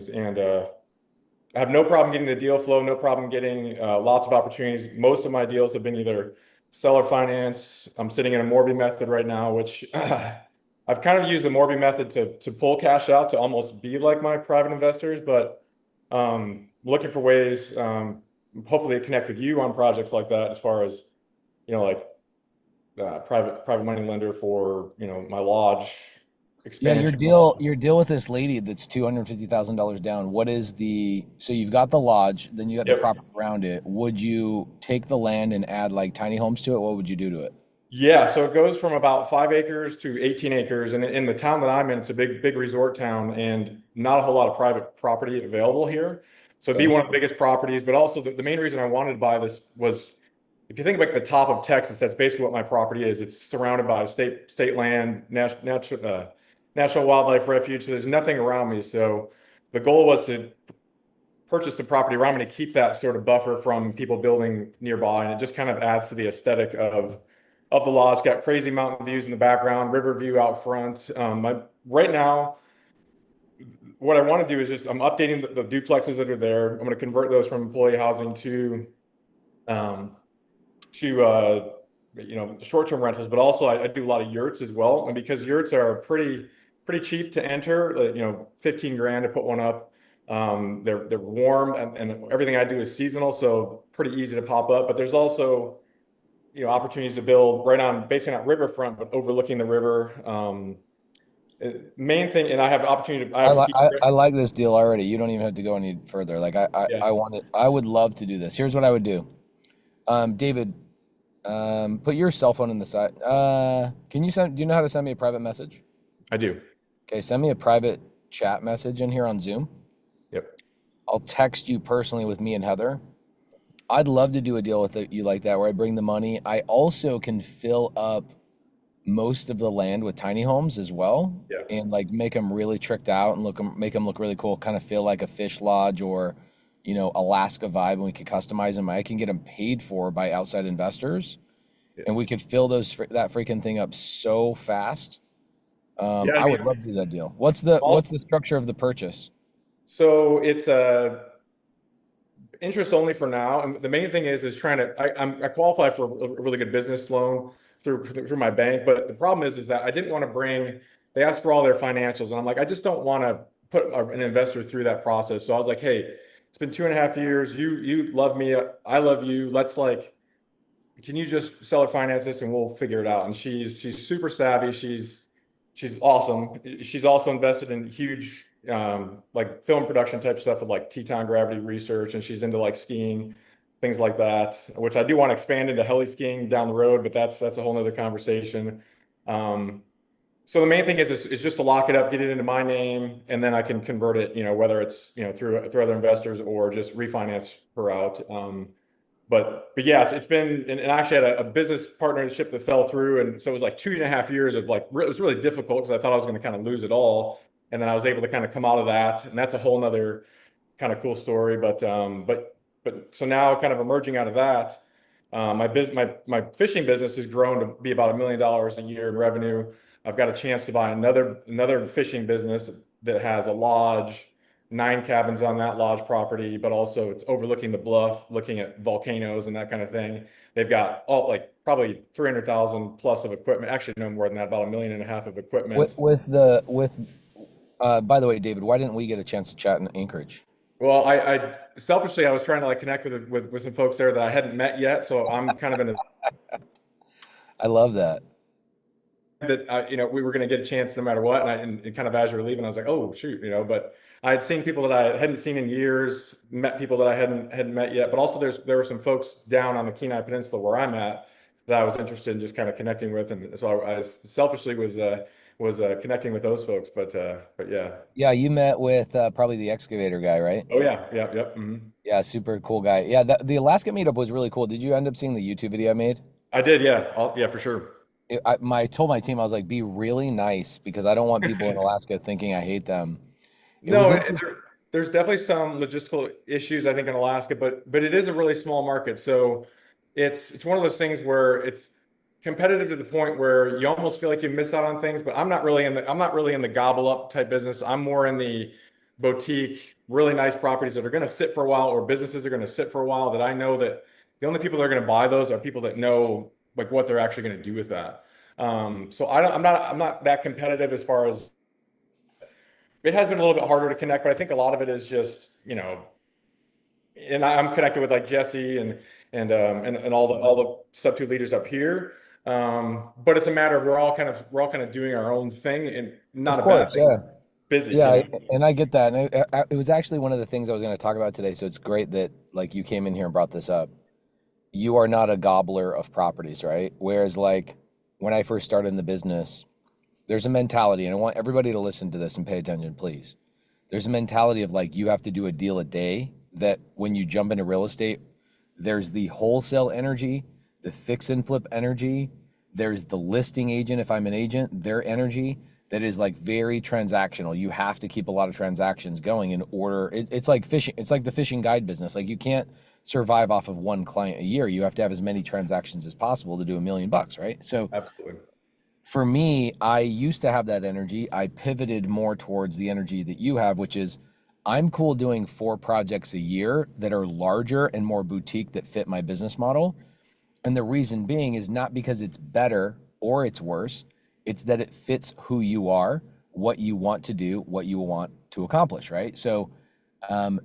things. And I have no problem getting the deal flow, no problem getting lots of opportunities. Most of my deals have been either seller finance. I'm sitting in a Morby method right now, which I've kind of used the Morby method to pull cash out to almost be like my private investors, but looking for ways, hopefully to connect with you on projects like that, as far as, like private money lender for, my lodge Yeah, expansion also. your deal with this lady that's $250,000 down. What is so you've got the lodge, then you got the Yep. property around it. Would you take the land and add like tiny homes to it? What would you do to it? Yeah, so it goes from about 5 acres to 18 acres. And in the town that I'm in, it's a big resort town and not a whole lot of private property available here. So it'd be Okay. one of the biggest properties. But also the main reason I wanted to buy this was, if you think about the top of Texas, that's basically what my property is. It's surrounded by state land, National Wildlife Refuge. So there's nothing around me. So the goal was to purchase the property around me to keep that sort of buffer from people building nearby. And it just kind of adds to the aesthetic of the lodge. Got crazy mountain views in the background, river view out front. Right now, what I want to do is I'm updating the duplexes that are there. I'm going to convert those from employee housing um, to short-term rentals, but also I do a lot of yurts as well. And because yurts are pretty cheap to enter, 15 grand to put one up. They're warm, and everything I do is seasonal, so pretty easy to pop up. But there's also opportunities to build basically not riverfront, but overlooking the river. Main thing, and I have opportunity. I I have like ski. I like this deal already. You don't even have to go any further. Like Yeah, I would love to do this. Here's what I would do. David, put your cell phone in the side. Do you know how to send me a private message? I do. Okay, send me a private chat message in here on Zoom. Yep. I'll text you personally with me and Heather. I'd love to do a deal with you like that where I bring the money. I also can fill up most of the land with tiny homes as well Yeah. and like make them really tricked out and make them look really cool, kind of feel like a fish lodge or, Alaska vibe, and we could customize them. I can get them paid for by outside investors Yeah. and we could fill that freaking thing up so fast. Yeah. I I would mean, love to do that deal. What's the structure of the purchase? so it's interest only for now. And the main thing is trying to, I qualify for a really good business loan through my bank. But the problem is that I didn't want to they asked for all their financials. And I'm like, I just don't want to put an investor through that process. So I was like, hey, it's been 2.5 years. You love me. I love you. Can you just seller finance this and we'll figure it out? And she's super savvy. She's awesome. She's also invested in huge like film production type stuff with like Teton gravity research, and she's into like skiing, things like that, which I do want to expand into heli skiing down the road, but that's a whole nother conversation. So the main thing is just to lock it up, get it into my name, and then I can convert it, whether it's through other investors or just refinance her out. But yeah, it's been, and I actually had a business partnership that fell through, and so it was like 2.5 years of like it was really difficult because I thought I was going to kind of lose it all, and then I was able to kind of come out of that, and that's a whole nother kind of cool story. But so now, kind of emerging out of that, my fishing business has grown to be about $1 million a year in revenue. I've got a chance to buy another fishing business that has a lodge, 9 cabins on that lodge property, but also it's overlooking the bluff, looking at volcanoes and that kind of thing. They've got like probably 300,000 plus of equipment. Actually, no more than that, about 1.5 million of With equipment. with the with by the way, David, why didn't we get a chance to chat in Anchorage? Well, I selfishly, I was trying to like connect with some folks there that I hadn't met yet. So I'm kind of in a I love that. that we were going to get a chance no matter what, and kind of as you were leaving, I was like, oh shoot, but I had seen people that I hadn't seen in years, met people that I hadn't met yet, but also there were some folks down on the Kenai Peninsula where I'm at that I was interested in just kind of connecting with, and so I selfishly was connecting with those folks, but yeah. Yeah, you met with probably the excavator guy, right? Oh yeah, yeah, yep. Yeah, super cool guy. Yeah, the Alaska meetup was really cool. Did you end up seeing the YouTube video I made? I did, yeah, yeah, for sure. I told my team, I was like, be really nice because I don't want people in Alaska thinking I hate them. It was No, interesting. there's definitely some logistical issues, I think, in Alaska, but it is a really small market. So it's one of those things where it's competitive to the point where you almost feel like you miss out on things. But I'm not really in the gobble up type business. I'm more in the boutique, really nice properties that are going to sit for a while, or businesses are going to sit for a while, that I know that the only people that are going to buy those are people that know like what they're actually going to do with that. So I'm not that competitive as far as, it has been a little bit harder to connect, but I think a lot of it is just, and I'm connected with like Jesse and all the SubTo leaders up here. But it's a matter of we're all kind of doing our own thing, and not Of a bad course, thing. yeah. Busy, Yeah, and I get that. And it was actually one of the things I was going to talk about today. So it's great that like you came in here and brought this up. You are not a gobbler of properties, right? Whereas like when I first started in the business, there's a mentality, and I want everybody to listen to this and pay attention, please. There's a mentality of like you have to do a deal a day, that when you jump into real estate, there's the wholesale energy, the fix and flip energy, there's the listing agent, if I'm an agent, their energy that is like very transactional. You have to keep a lot of transactions going in order. It's like fishing. It's like the fishing guide business. Like you can't survive off of one client a year. You have to have as many transactions as possible to do $1 million, right? So absolutely. for me, I used to have that energy. I pivoted more towards the energy that you have, which is I'm cool doing 4 projects a year that are larger and more boutique that fit my business model. And the reason being is not because it's better or it's worse, it's that it fits who you are, what you want to do, what you want to accomplish, right? So um,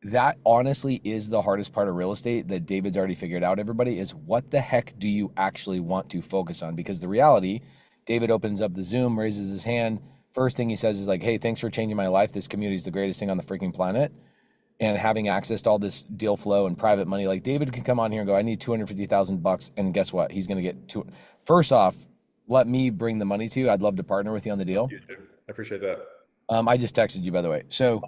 that honestly is the hardest part of real estate that David's already figured out, everybody, is what the heck do you actually want to focus on? Because the reality, David opens up the Zoom, raises his hand. First thing he says is like, hey, thanks for changing my life. This community is the greatest thing on the freaking planet. And having access to all this deal flow and private money, like David can come on here and go, I need $250,000, and guess what? He's going to get two. First off, let me bring the money to you. I'd love to partner with you on the deal. I appreciate that. I just texted you, by the way. So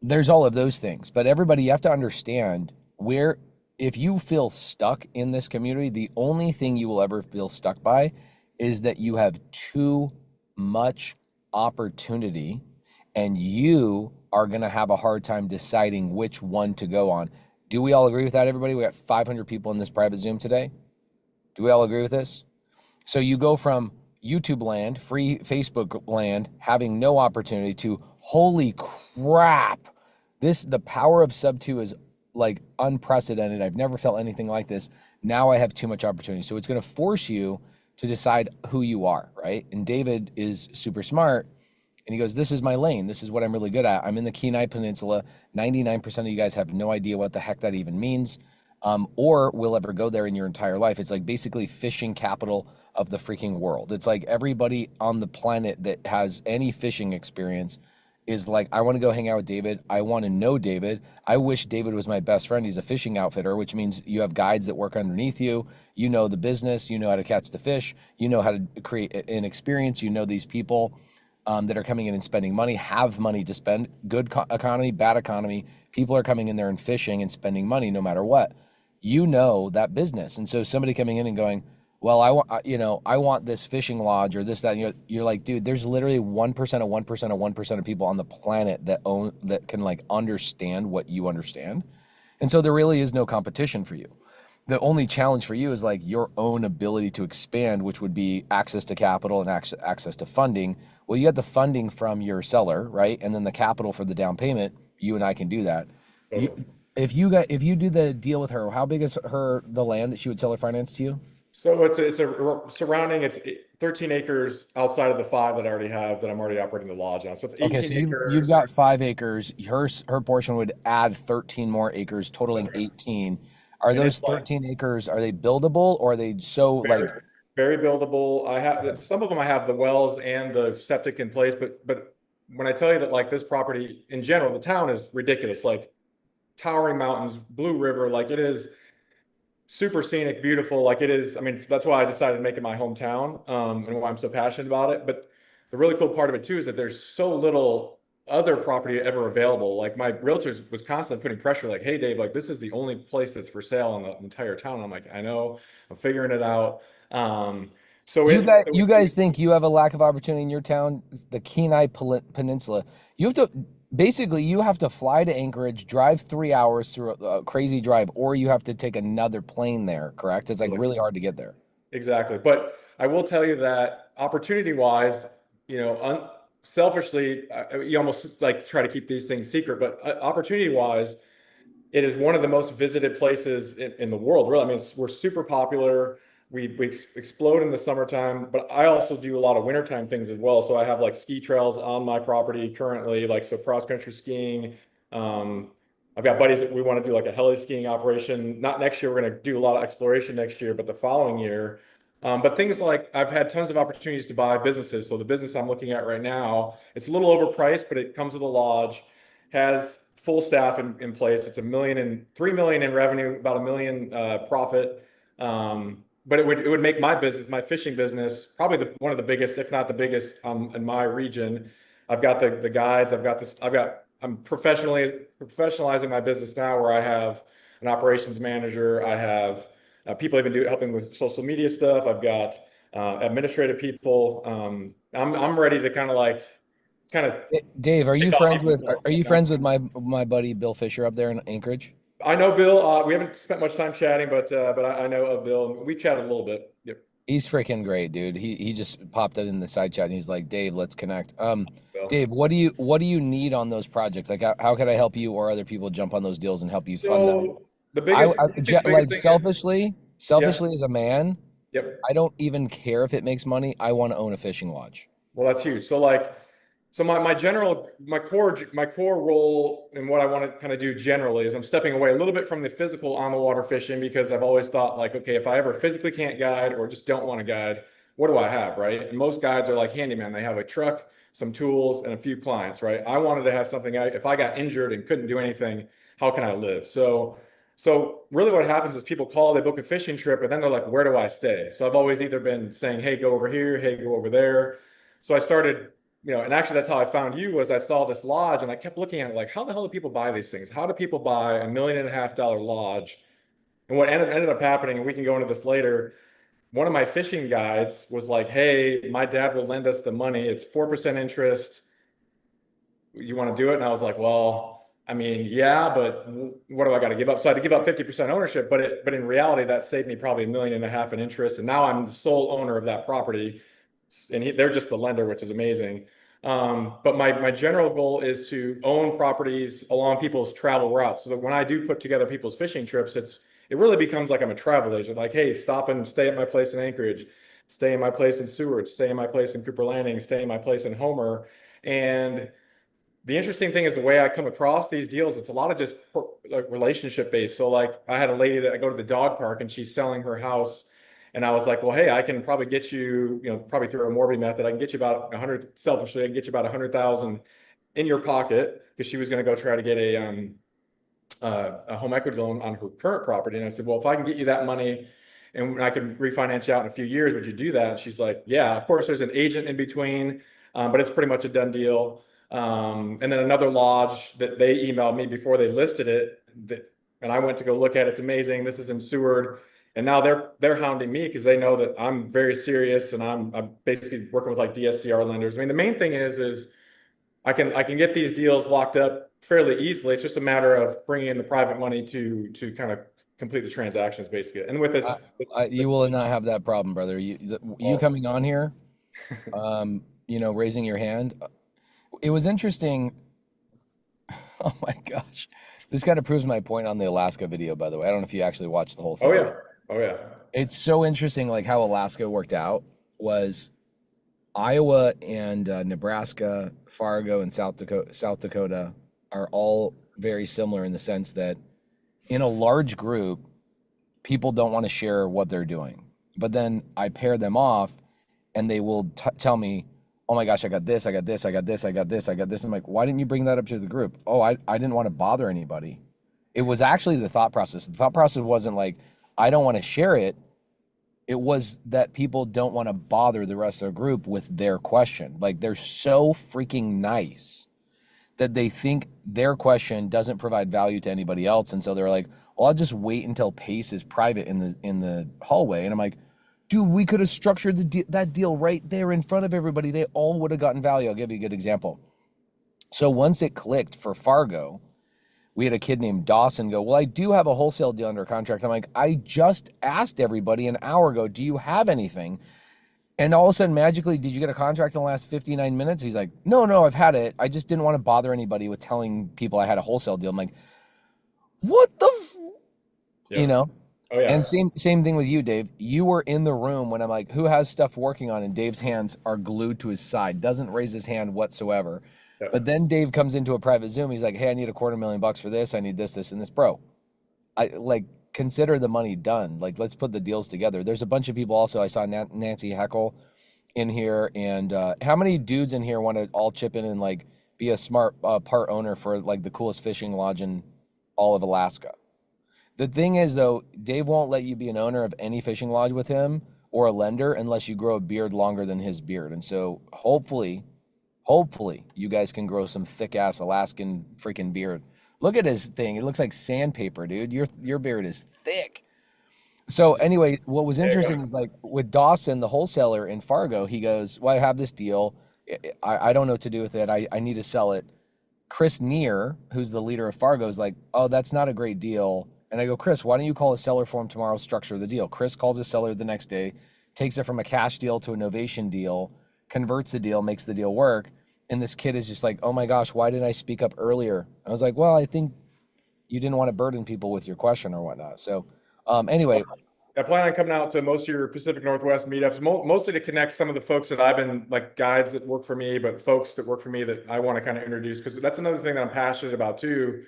there's all of those things, but everybody, you have to understand where, if you feel stuck in this community, the only thing you will ever feel stuck by is that you have too much opportunity, and you are going to have a hard time deciding which one to go on. Do we all agree with that, everybody? We got 500 people in this private Zoom today. Do we all agree with this? So you go from YouTube land, free Facebook land, having no opportunity, to holy crap, the power of SubTo is like unprecedented. I've never felt anything like this. Now I have too much opportunity. So it's going to force you to decide who you are, right? And David is super smart. And he goes, this is my lane. This is what I'm really good at. I'm in the Kenai Peninsula. 99% of you guys have no idea what the heck that even means, or will ever go there in your entire life. It's like basically fishing capital of the freaking world. It's like everybody on the planet that has any fishing experience is like, I want to go hang out with David. I want to know David. I wish David was my best friend. He's a fishing outfitter, which means you have guides that work underneath you. You know the business. You know how to catch the fish. You know how to create an experience. You know these people that are coming in and spending money, have money to spend. Good economy, bad economy. People are coming in there and fishing and spending money no matter what. You know that business. And so somebody coming in and going, well, I want this fishing lodge or this, that, and you're like, dude, there's literally 1% of 1% of 1% of people on the planet that can like understand what you understand. And so there really is no competition for you. The only challenge for you is like your own ability to expand, which would be access to capital and access to funding. Well, you have the funding from your seller, right? And then the capital for the down payment. You and I can do that. Totally. If you do the deal with her, how big is the land that she would seller finance to you? So it's a surrounding, it's 13 acres outside of the 5 that I already have, that I'm already operating the lodge on. So it's Okay, 18 so you've acres. got 5 acres. Her portion would add 13 more acres, totaling Okay. 18. Are And those it's like 13 acres, are they buildable, or are they so like, very, very buildable. I have some of them, I have the wells and the septic in place, but when I tell you that like this property in general, the town is ridiculous, like towering mountains, Blue River, like it is super scenic, beautiful. Like it is. I mean, that's why I decided to make it my hometown, and why I'm so passionate about it. But the really cool part of it too is that there's so little other property ever available. Like my realtors was constantly putting pressure, like, "Hey, Dave, like this is the only place that's for sale in the entire town." I'm like, "I know, I'm figuring it out." So you it's guys you guys think you have a lack of opportunity in your town, the Kenai Peninsula? You have to basically you have to fly to Anchorage, drive 3 hours through a crazy drive, or you have to take another plane there, correct? It's like really hard to get there. exactly. But I will tell you that opportunity wise, you know, selfishly, you almost like try to keep these things secret, but opportunity wise, it is one of the most visited places in the world, really. I mean, we're super popular. We explode in the summertime, but I also do a lot of wintertime things as well. So I have like ski trails on my property currently, like so cross country skiing. Um, I've got buddies that we want to do like a heli skiing operation. Not next year, we're going to do a lot of exploration next year, but the following year. But things like I've had tons of opportunities to buy businesses. So the business I'm looking at right now, it's a little overpriced, but it comes with a lodge, has full staff in place. It's 3 million in revenue, about 1 million profit. But it would make my business, my fishing business, probably one of the biggest, if not the biggest, in my region. I've got the guides. I'm professionalizing my business now, where I have an operations manager. I have people even helping with social media stuff. I've got administrative people. I'm ready to kind of Dave, are you pick off friends people with more. are you friends with my buddy Bill Fisher up there in Anchorage? I know Bill. We haven't spent much time chatting, but I know of Bill. We chatted a little bit. Yep. He's freaking great, dude. He just popped up in the side chat and he's like, Dave, let's connect. Bill. Dave, what do you need on those projects? Like, how can I help you or other people jump on those deals and help you fund them? So the biggest, I think the biggest thing selfishly yeah, as a man, yep. I don't even care if it makes money. I want to own a fishing lodge. Well, that's huge. So my core role and what I want to kind of do generally is I'm stepping away a little bit from the physical on the water fishing, because I've always thought like, okay, if I ever physically can't guide or just don't want to guide, what do I have, right? And most guides are like handyman. They have a truck, some tools, and a few clients, right? I wanted to have something. If I got injured and couldn't do anything, how can I live? So really what happens is people call, they book a fishing trip, and then they're like, where do I stay? So I've always either been saying, hey, go over here, hey, go over there. So I started, and actually that's how I found you, was I saw this lodge and I kept looking at it like, how the hell do people buy these things? How do people buy $1.5 million lodge? And what ended up happening, and we can go into this later, one of my fishing guides was like, hey, my dad will lend us the money. It's 4% interest. You want to do it? And I was like, well, I mean, yeah, but what do I got to give up? So I had to give up 50% ownership, but in reality, that saved me probably 1.5 million in interest. And now I'm the sole owner of that property, and they're just the lender, which is amazing. But my general goal is to own properties along people's travel routes, so that when I do put together people's fishing trips, it really becomes like I'm a travel agent. Like, hey, stop and stay at my place in Anchorage, stay in my place in Seward, stay in my place in Cooper Landing, stay in my place in Homer. And the interesting thing is the way I come across these deals, it's a lot of just like relationship based. So like I had a lady that I go to the dog park and she's selling her house. And I was like, well, hey, I can probably get you, probably through a Morby method, I can get you about 100, selfishly, I can get you about 100,000 in your pocket, because she was going to go try to get a home equity loan on her current property. And I said, well, if I can get you that money and I can refinance you out in a few years, would you do that? And she's like, yeah, of course there's an agent in between, but it's pretty much a done deal. And then another lodge that they emailed me before they listed it, and I went to go look at it. It's amazing. This is in Seward. And now they're hounding me because they know that I'm very serious, and I'm basically working with like DSCR lenders. I mean, the main thing is I can get these deals locked up fairly easily. It's just a matter of bringing in the private money to kind of complete the transactions, basically. And with this, You will not have that problem, brother. You coming on here, raising your hand. It was interesting. Oh my gosh. This kind of proves my point on the Alaska video, by the way. I don't know if you actually watched the whole thing. Oh yeah. Oh yeah. It's so interesting, like how Alaska worked out was Iowa and Nebraska, Fargo, and South Dakota are all very similar in the sense that in a large group, people don't want to share what they're doing. But then I pair them off and they will tell me, oh my gosh, I got this, I got this, I got this, I got this, I got this. I'm like, why didn't you bring that up to the group? Oh, I didn't want to bother anybody. It was actually the thought process. The thought process wasn't like, I don't want to share it. It was that people don't want to bother the rest of the group with their question. Like, they're so freaking nice that they think their question doesn't provide value to anybody else. And so they're like, well, I'll just wait until Pace is private in the hallway. And I'm like, dude, we could have structured that deal right there in front of everybody. They all would have gotten value. I'll give you a good example. So once it clicked for Fargo, we had a kid named Dawson go, well, I do have a wholesale deal under contract. I'm like, I just asked everybody an hour ago, do you have anything? And all of a sudden, magically, did you get a contract in the last 59 minutes? He's like, no, I've had it. I just didn't want to bother anybody with telling people I had a wholesale deal. I'm like, what the, you Yep. know? Oh And yeah. same thing with you, Dave. You were in the room when I'm like, who has stuff working on? And Dave's hands are glued to his side, doesn't raise his hand whatsoever. But Yep. then Dave comes into a private Zoom. He's like, hey, I need $250,000 for this. I need this, and this. Bro, I like consider the money done. Like, let's put the deals together. There's a bunch of people also. I saw Nancy Heckle in here. And how many dudes in here want to all chip in and like be a smart part owner for like the coolest fishing lodge in all of Alaska? The thing is, though, Dave won't let you be an owner of any fishing lodge with him or a lender unless you grow a beard longer than his beard. And so hopefully, you guys can grow some thick ass Alaskan freaking beard. Look at his thing. It looks like sandpaper, dude. Your beard is thick. So anyway, what was There you interesting go. is like with Dawson, the wholesaler in Fargo, he goes, well, I have this deal. I don't know what to do with it. I need to sell it. Chris Neer, who's the leader of Fargo, is like, oh, that's not a great deal. And I go, Chris, why don't you call a seller for him tomorrow, structure the deal? Chris calls a seller the next day, takes it from a cash deal to a novation deal, converts the deal, makes the deal work. And this kid is just like, oh my gosh, why didn't I speak up earlier? I was like, well, I think you didn't want to burden people with your question or whatnot. So anyway, I plan on coming out to most of your Pacific Northwest meetups, mostly to connect some of the folks that I've been like guides that work for me, but folks that work for me that I want to kind of introduce because that's another thing that I'm passionate about too.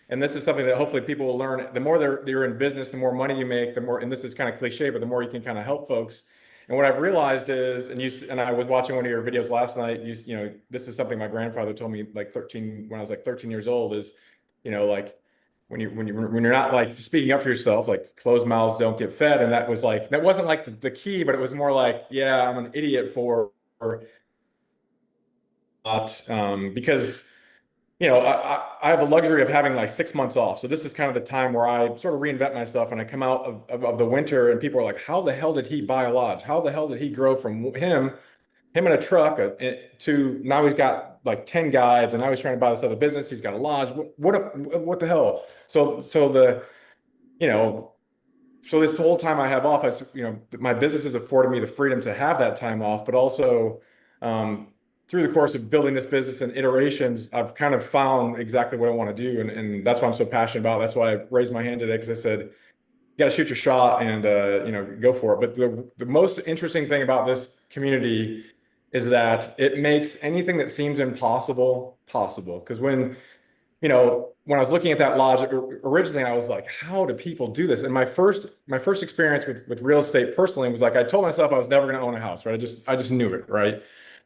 And this is something that hopefully people will learn. The more they're in business, the more money you make, the more, and this is kind of cliche, but the more you can kind of help folks. And what I've realized is, and I was watching one of your videos last night. This is something my grandfather told me like 13 when I was like 13 years old. Is, like when you're not like speaking up for yourself, like closed mouths don't get fed. And that wasn't like the key, but it was more like, yeah, I'm an idiot for not because I have the luxury of having like 6 months off. So this is kind of the time where I sort of reinvent myself and I come out of the winter and people are like, how the hell did he buy a lodge? How the hell did he grow from him in a truck to now he's got like 10 guides and now he's trying to buy this other business. He's got a lodge. What the hell? You know, so this whole time I have off, my business has afforded me the freedom to have that time off, but also um, through the course of building this business and iterations, I've kind of found exactly what I want to do. And that's why I'm so passionate about it. That's why I raised my hand today because I said, you got to shoot your shot and, go for it. But the most interesting thing about this community is that it makes anything that seems impossible possible. Because when I was looking at that logic originally, I was like, how do people do this? And my first experience with real estate personally was like, I told myself I was never going to own a house, right? I just knew it, right?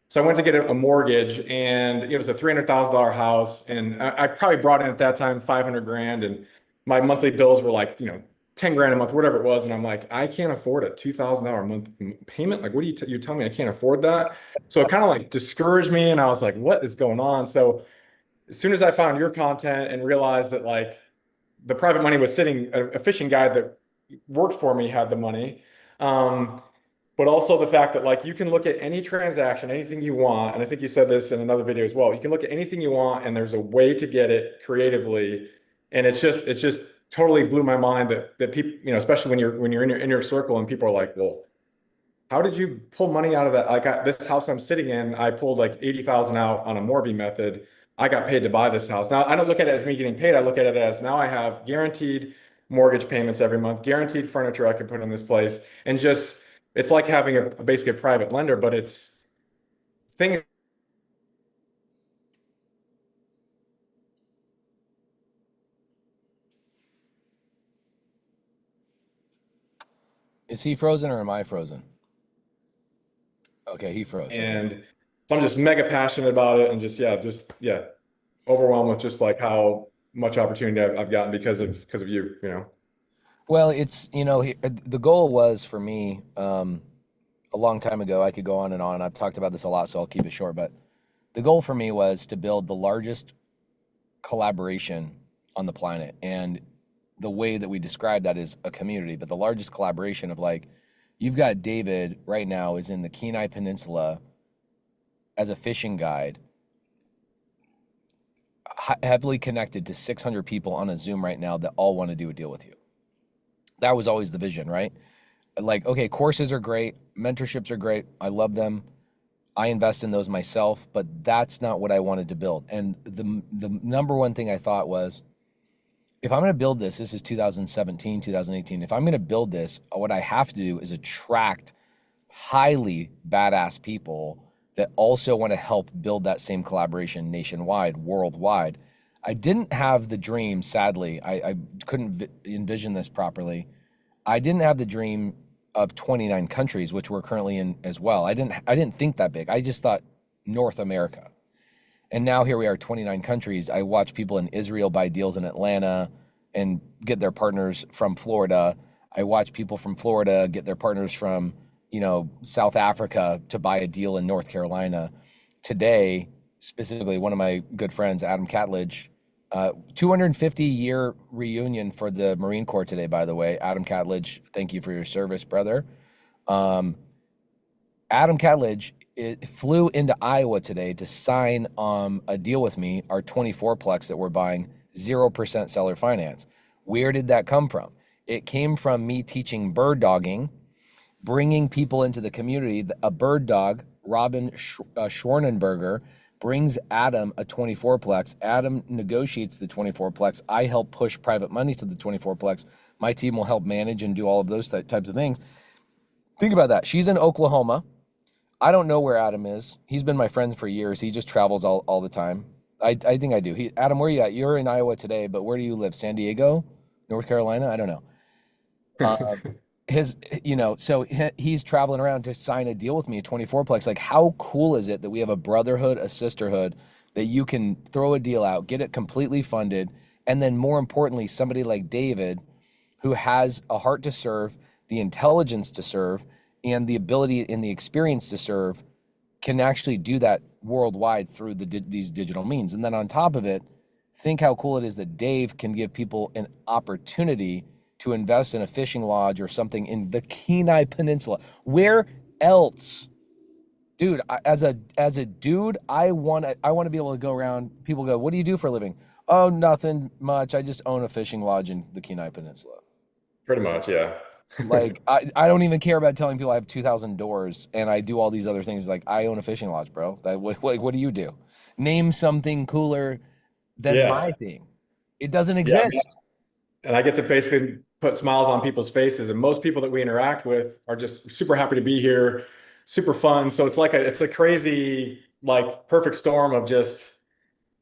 So I went to get a mortgage and it was a $300,000 house. And I probably brought in at that time 500 grand and my monthly bills were like, 10 grand a month, whatever it was. And I'm like, I can't afford a $2,000 a month payment. Like, what do you tell me I can't afford that? So it kind of like discouraged me. And I was like, what is going on? So as soon as I found your content and realized that like the private money was sitting, a fishing guide that worked for me had the money. Um, but also the fact that like you can look at any transaction, anything you want, and I think you said this in another video as well. You can look at anything you want, and there's a way to get it creatively, and it's just totally blew my mind that people, especially when you're in your circle, and people are like, well, how did you pull money out of that? Like this house I'm sitting in, I pulled like 80,000 out on a Morby method. I got paid to buy this house. Now I don't look at it as me getting paid. I look at it as now I have guaranteed mortgage payments every month, guaranteed furniture I can put in this place, and just it's like having basically a private lender, but it's things. is he frozen or am I frozen? Okay, he froze. Okay. And so I'm just mega passionate about it, and just overwhelmed with just like how much opportunity I've gotten because of you. Well, it's, the goal was for me a long time ago. I could go on and on. I've talked about this a lot, so I'll keep it short. But the goal for me was to build the largest collaboration on the planet. And the way that we describe that is a community, but the largest collaboration of like, you've got David right now is in the Kenai Peninsula as a fishing guide, heavily connected to 600 people on a Zoom right now that all want to do a deal with you. That was always the vision, right? Like, okay, courses are great, mentorships are great. I love them. I invest in those myself, but that's not what I wanted to build. And the number one thing I thought was, if I'm going to build this, this is 2017, 2018. If I'm going to build this, what I have to do is attract highly badass people that also want to help build that same collaboration nationwide, worldwide. I didn't have the dream, sadly. I couldn't envision this properly. I didn't have the dream of 29 countries, which we're currently in as well. I didn't think that big. I just thought North America. And now here we are, 29 countries. I watch people in Israel buy deals in Atlanta and get their partners from Florida. I watch people from Florida get their partners from, South Africa to buy a deal in North Carolina. Today, specifically, one of my good friends, Adam Catledge, 250-year reunion for the Marine Corps today, by the way. Adam Catledge, thank you for your service, brother. Um, Adam Catledge flew into Iowa today to sign a deal with me, our 24-plex that we're buying, 0% seller finance. Where did that come from? It came from me teaching bird dogging, bringing people into the community. A bird dog, Robin Schwarnenberger, brings Adam a 24-plex. Adam negotiates the 24-plex. I help push private money to the 24-plex. My team will help manage and do all of those types of things. Think about that. She's in Oklahoma. I don't know where Adam is. He's been my friend for years. He just travels all the time. I think I do. Adam, where are you at? You're in Iowa today, but where do you live? San Diego? North Carolina? I don't know. Uh, so he's traveling around to sign a deal with me, a 24-plex. Like, how cool is it that we have a brotherhood, a sisterhood, that you can throw a deal out, get it completely funded, and then more importantly, somebody like David, who has a heart to serve, the intelligence to serve, and the ability and the experience to serve, can actually do that worldwide through these digital means. And then on top of it, think how cool it is that Dave can give people an opportunity to invest in a fishing lodge or something in the Kenai Peninsula. Where else? Dude, as a dude, I want to be able to go around. People go, "What do you do for a living?" "Oh, nothing much. I just own a fishing lodge in the Kenai Peninsula." Pretty much, yeah. Like, I don't even care about telling people I have 2,000 doors and I do all these other things. Like, I own a fishing lodge, bro. What do you do? Name something cooler than Yeah. my thing. It doesn't Yeah. exist. And I get to basically put smiles on people's faces. And most people that we interact with are just super happy to be here, super fun. So it's a crazy, like perfect storm of just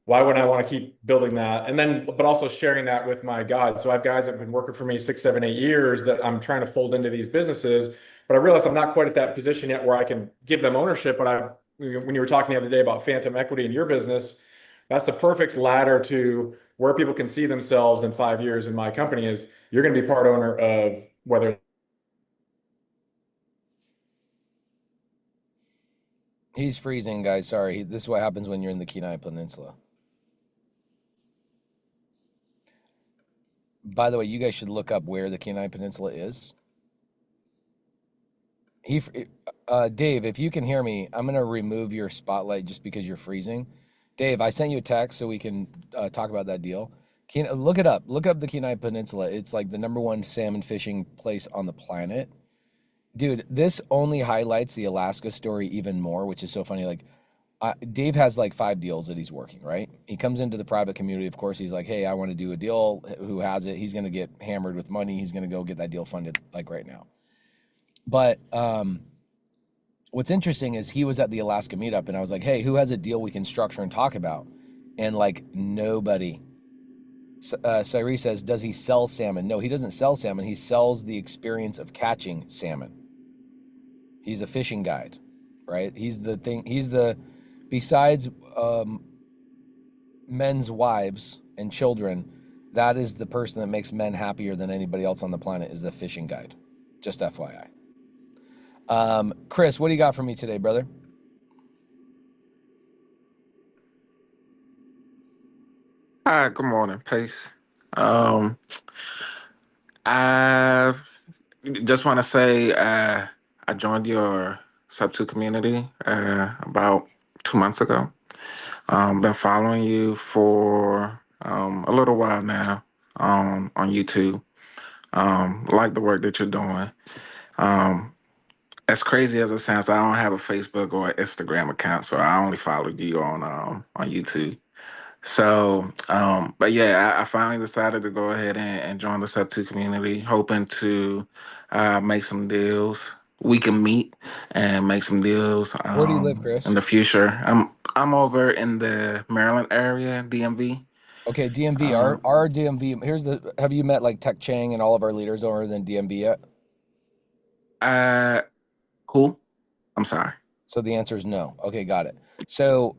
why wouldn't I want to keep building that? And then, but also sharing that with my guys. So I have guys that have been working for me 6, 7, 8 years that I'm trying to fold into these businesses. But I realize I'm not quite at that position yet where I can give them ownership. But when you were talking the other day about phantom equity in your business, that's the perfect ladder to where people can see themselves in 5 years in my company is you're going to be part owner of whether. He's freezing, guys. Sorry. This is what happens when you're in the Kenai Peninsula. By the way, you guys should look up where the Kenai Peninsula is. Dave, if you can hear me, I'm gonna remove your spotlight just because you're freezing. Dave, I sent you a text so we can talk about that deal. Look it up. Look up the Kenai Peninsula. It's like the #1 salmon fishing place on the planet. Dude, this only highlights the Alaska story even more, which is so funny. Like, Dave has like 5 deals that he's working, right? He comes into the private community. Of course, he's like, hey, I want to do a deal. Who has it? He's going to get hammered with money. He's going to go get that deal funded like right now. But what's interesting is he was at the Alaska meetup and I was like, hey, who has a deal we can structure and talk about? And like nobody. Cyree says, does he sell salmon? No, he doesn't sell salmon. He sells the experience of catching salmon. He's a fishing guide, right? Besides men's wives and children, that is the person that makes men happier than anybody else on the planet is the fishing guide. Just FYI. Chris, what do you got for me today, brother? Hi, good morning, Pace. Um, I just want to say I joined your SubTo community about 2 months ago. Been following you for a little while now on YouTube. Like the work that you're doing. Um, as crazy as it sounds, I don't have a Facebook or an Instagram account, so I only followed you on YouTube. So, but yeah, I finally decided to go ahead and join the SubTo community, hoping to make some deals. We can meet and make some deals Where do you live, in Chris? the future. I'm over in the Maryland area, DMV. Okay, DMV. Uh, Our DMV. Here's the. Have you met like Tech Chang and all of our leaders over in DMV yet? uh, cool. I'm sorry. So the answer is no. Okay, got it. So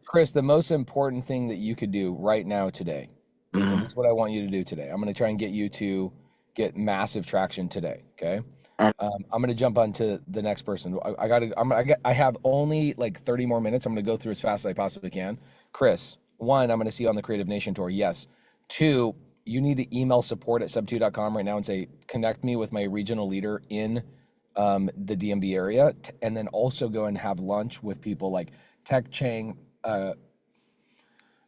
Chris, the most important thing that you could do right now today, and Mhm. this is what I want you to do today. I'm going to try and get you to get massive traction today. Okay. Uh, I'm going to jump on to the next person. I got to. I have only like 30 more minutes. I'm going to go through as fast as I possibly can. Chris, one, I'm going to see you on the Creative Nation tour. Yes. Two, you need to email support@subto.com right now and say connect me with my regional leader in the DMV area, and then also go and have lunch with people like Tech Chang.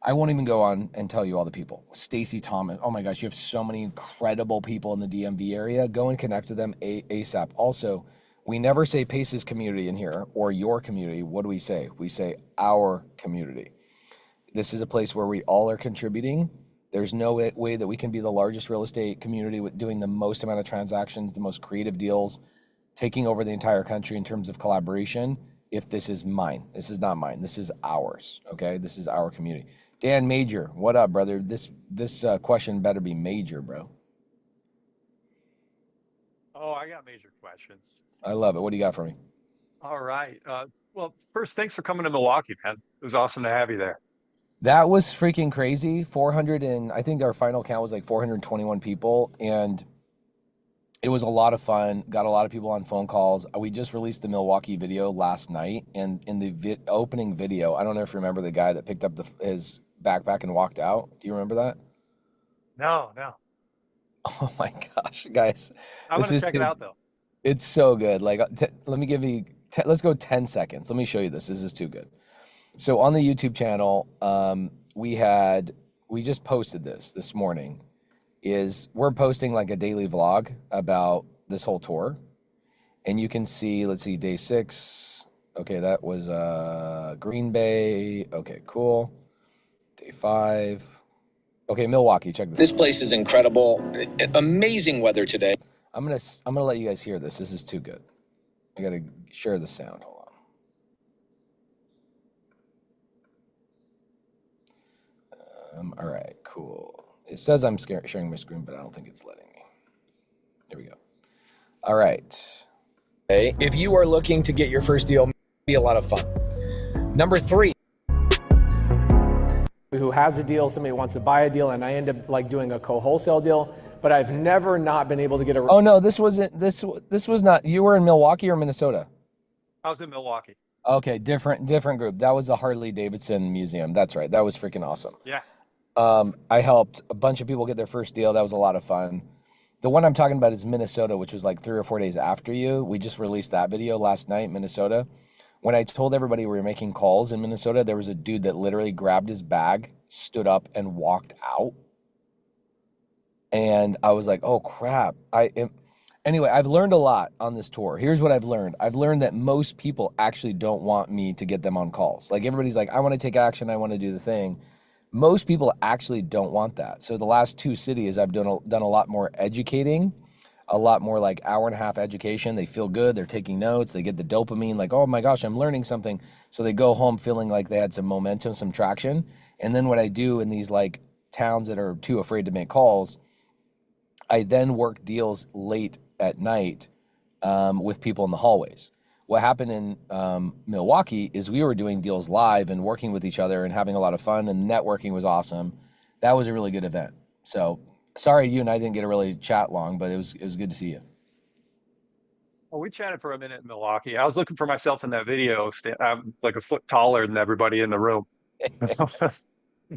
I won't even go on and tell you all the people. Stacy Thomas. Oh my gosh, you have so many incredible people in the DMV area. Go and connect to them ASAP. Also, we never say Pace's community in here or your community. What do we say? We say our community. This is a place where we all are contributing. There's no way that we can be the largest real estate community with doing the most amount of transactions, the most creative deals, taking over the entire country in terms of collaboration if this is mine. This is not mine. This is ours. Okay, this is our community. Dan Major, what up, brother? This question better be major, bro. Oh, I got major questions. I love it. What do you got for me? All right. Well, first, thanks for coming to Milwaukee, man. It was awesome to have you there. That was freaking crazy. 400 and I think our final count was like 421 people, and it was a lot of fun. Got a lot of people on phone calls. We just released the Milwaukee video last night, and in the opening video, I don't know if you remember the guy that picked up his backpack and walked out. Do you remember that? No, no. Oh my gosh, guys, I'm this gonna is check it out though. it's so good. Like, let me give you, let's go 10 seconds. Let me show you this. This is too good. So on the YouTube channel, we just posted this morning. We're posting like a daily vlog about this whole tour, and you can see, let's see, day 6. Okay, that was Green Bay. Okay, cool. Day 5. Okay, Milwaukee. Check this. This place is incredible. Amazing weather today. I'm gonna let you guys hear this. This is too good. I gotta share the sound. Hold on. All right, cool. It says I'm sharing my screen, but I don't think it's letting me. Here we go. All right. Okay, if you are looking to get your first deal, be a lot of fun. Number 3. Who has a deal, somebody wants to buy a deal, and I end up like doing a co-wholesale deal, but I've never not been able to get a. Oh no, this wasn't. This was not. You were in Milwaukee or Minnesota? I was in Milwaukee. Okay, different group. That was the Harley Davidson Museum. That's right. That was freaking awesome. Yeah. I helped a bunch of people get their first deal. That was a lot of fun. The one I'm talking about is Minnesota, which was like 3 or 4 days after you. We just released that video last night, Minnesota. When I told everybody we were making calls in Minnesota, there was a dude that literally grabbed his bag, stood up, and walked out. And I was like, oh crap. Anyway, I've learned a lot on this tour. Here's what I've learned. I've learned that most people actually don't want me to get them on calls. Like everybody's like, I want to take action. I want to do the thing. Most people actually don't want that. So the last 2 cities, I've done a lot more educating, a lot more like hour-and-a-half education. They feel good. They're taking notes. They get the dopamine, like, oh my gosh, I'm learning something. So they go home feeling like they had some momentum, some traction. And then what I do in these like towns that are too afraid to make calls, I then work deals late at night with people in the hallways. What happened in Milwaukee is we were doing deals live and working with each other and having a lot of fun, and networking was awesome. That was a really good event. So sorry you and I didn't get to really chat long, but it was good to see you. Well, we chatted for a minute in Milwaukee. I was looking for myself in that video. I'm like a foot taller than everybody in the room.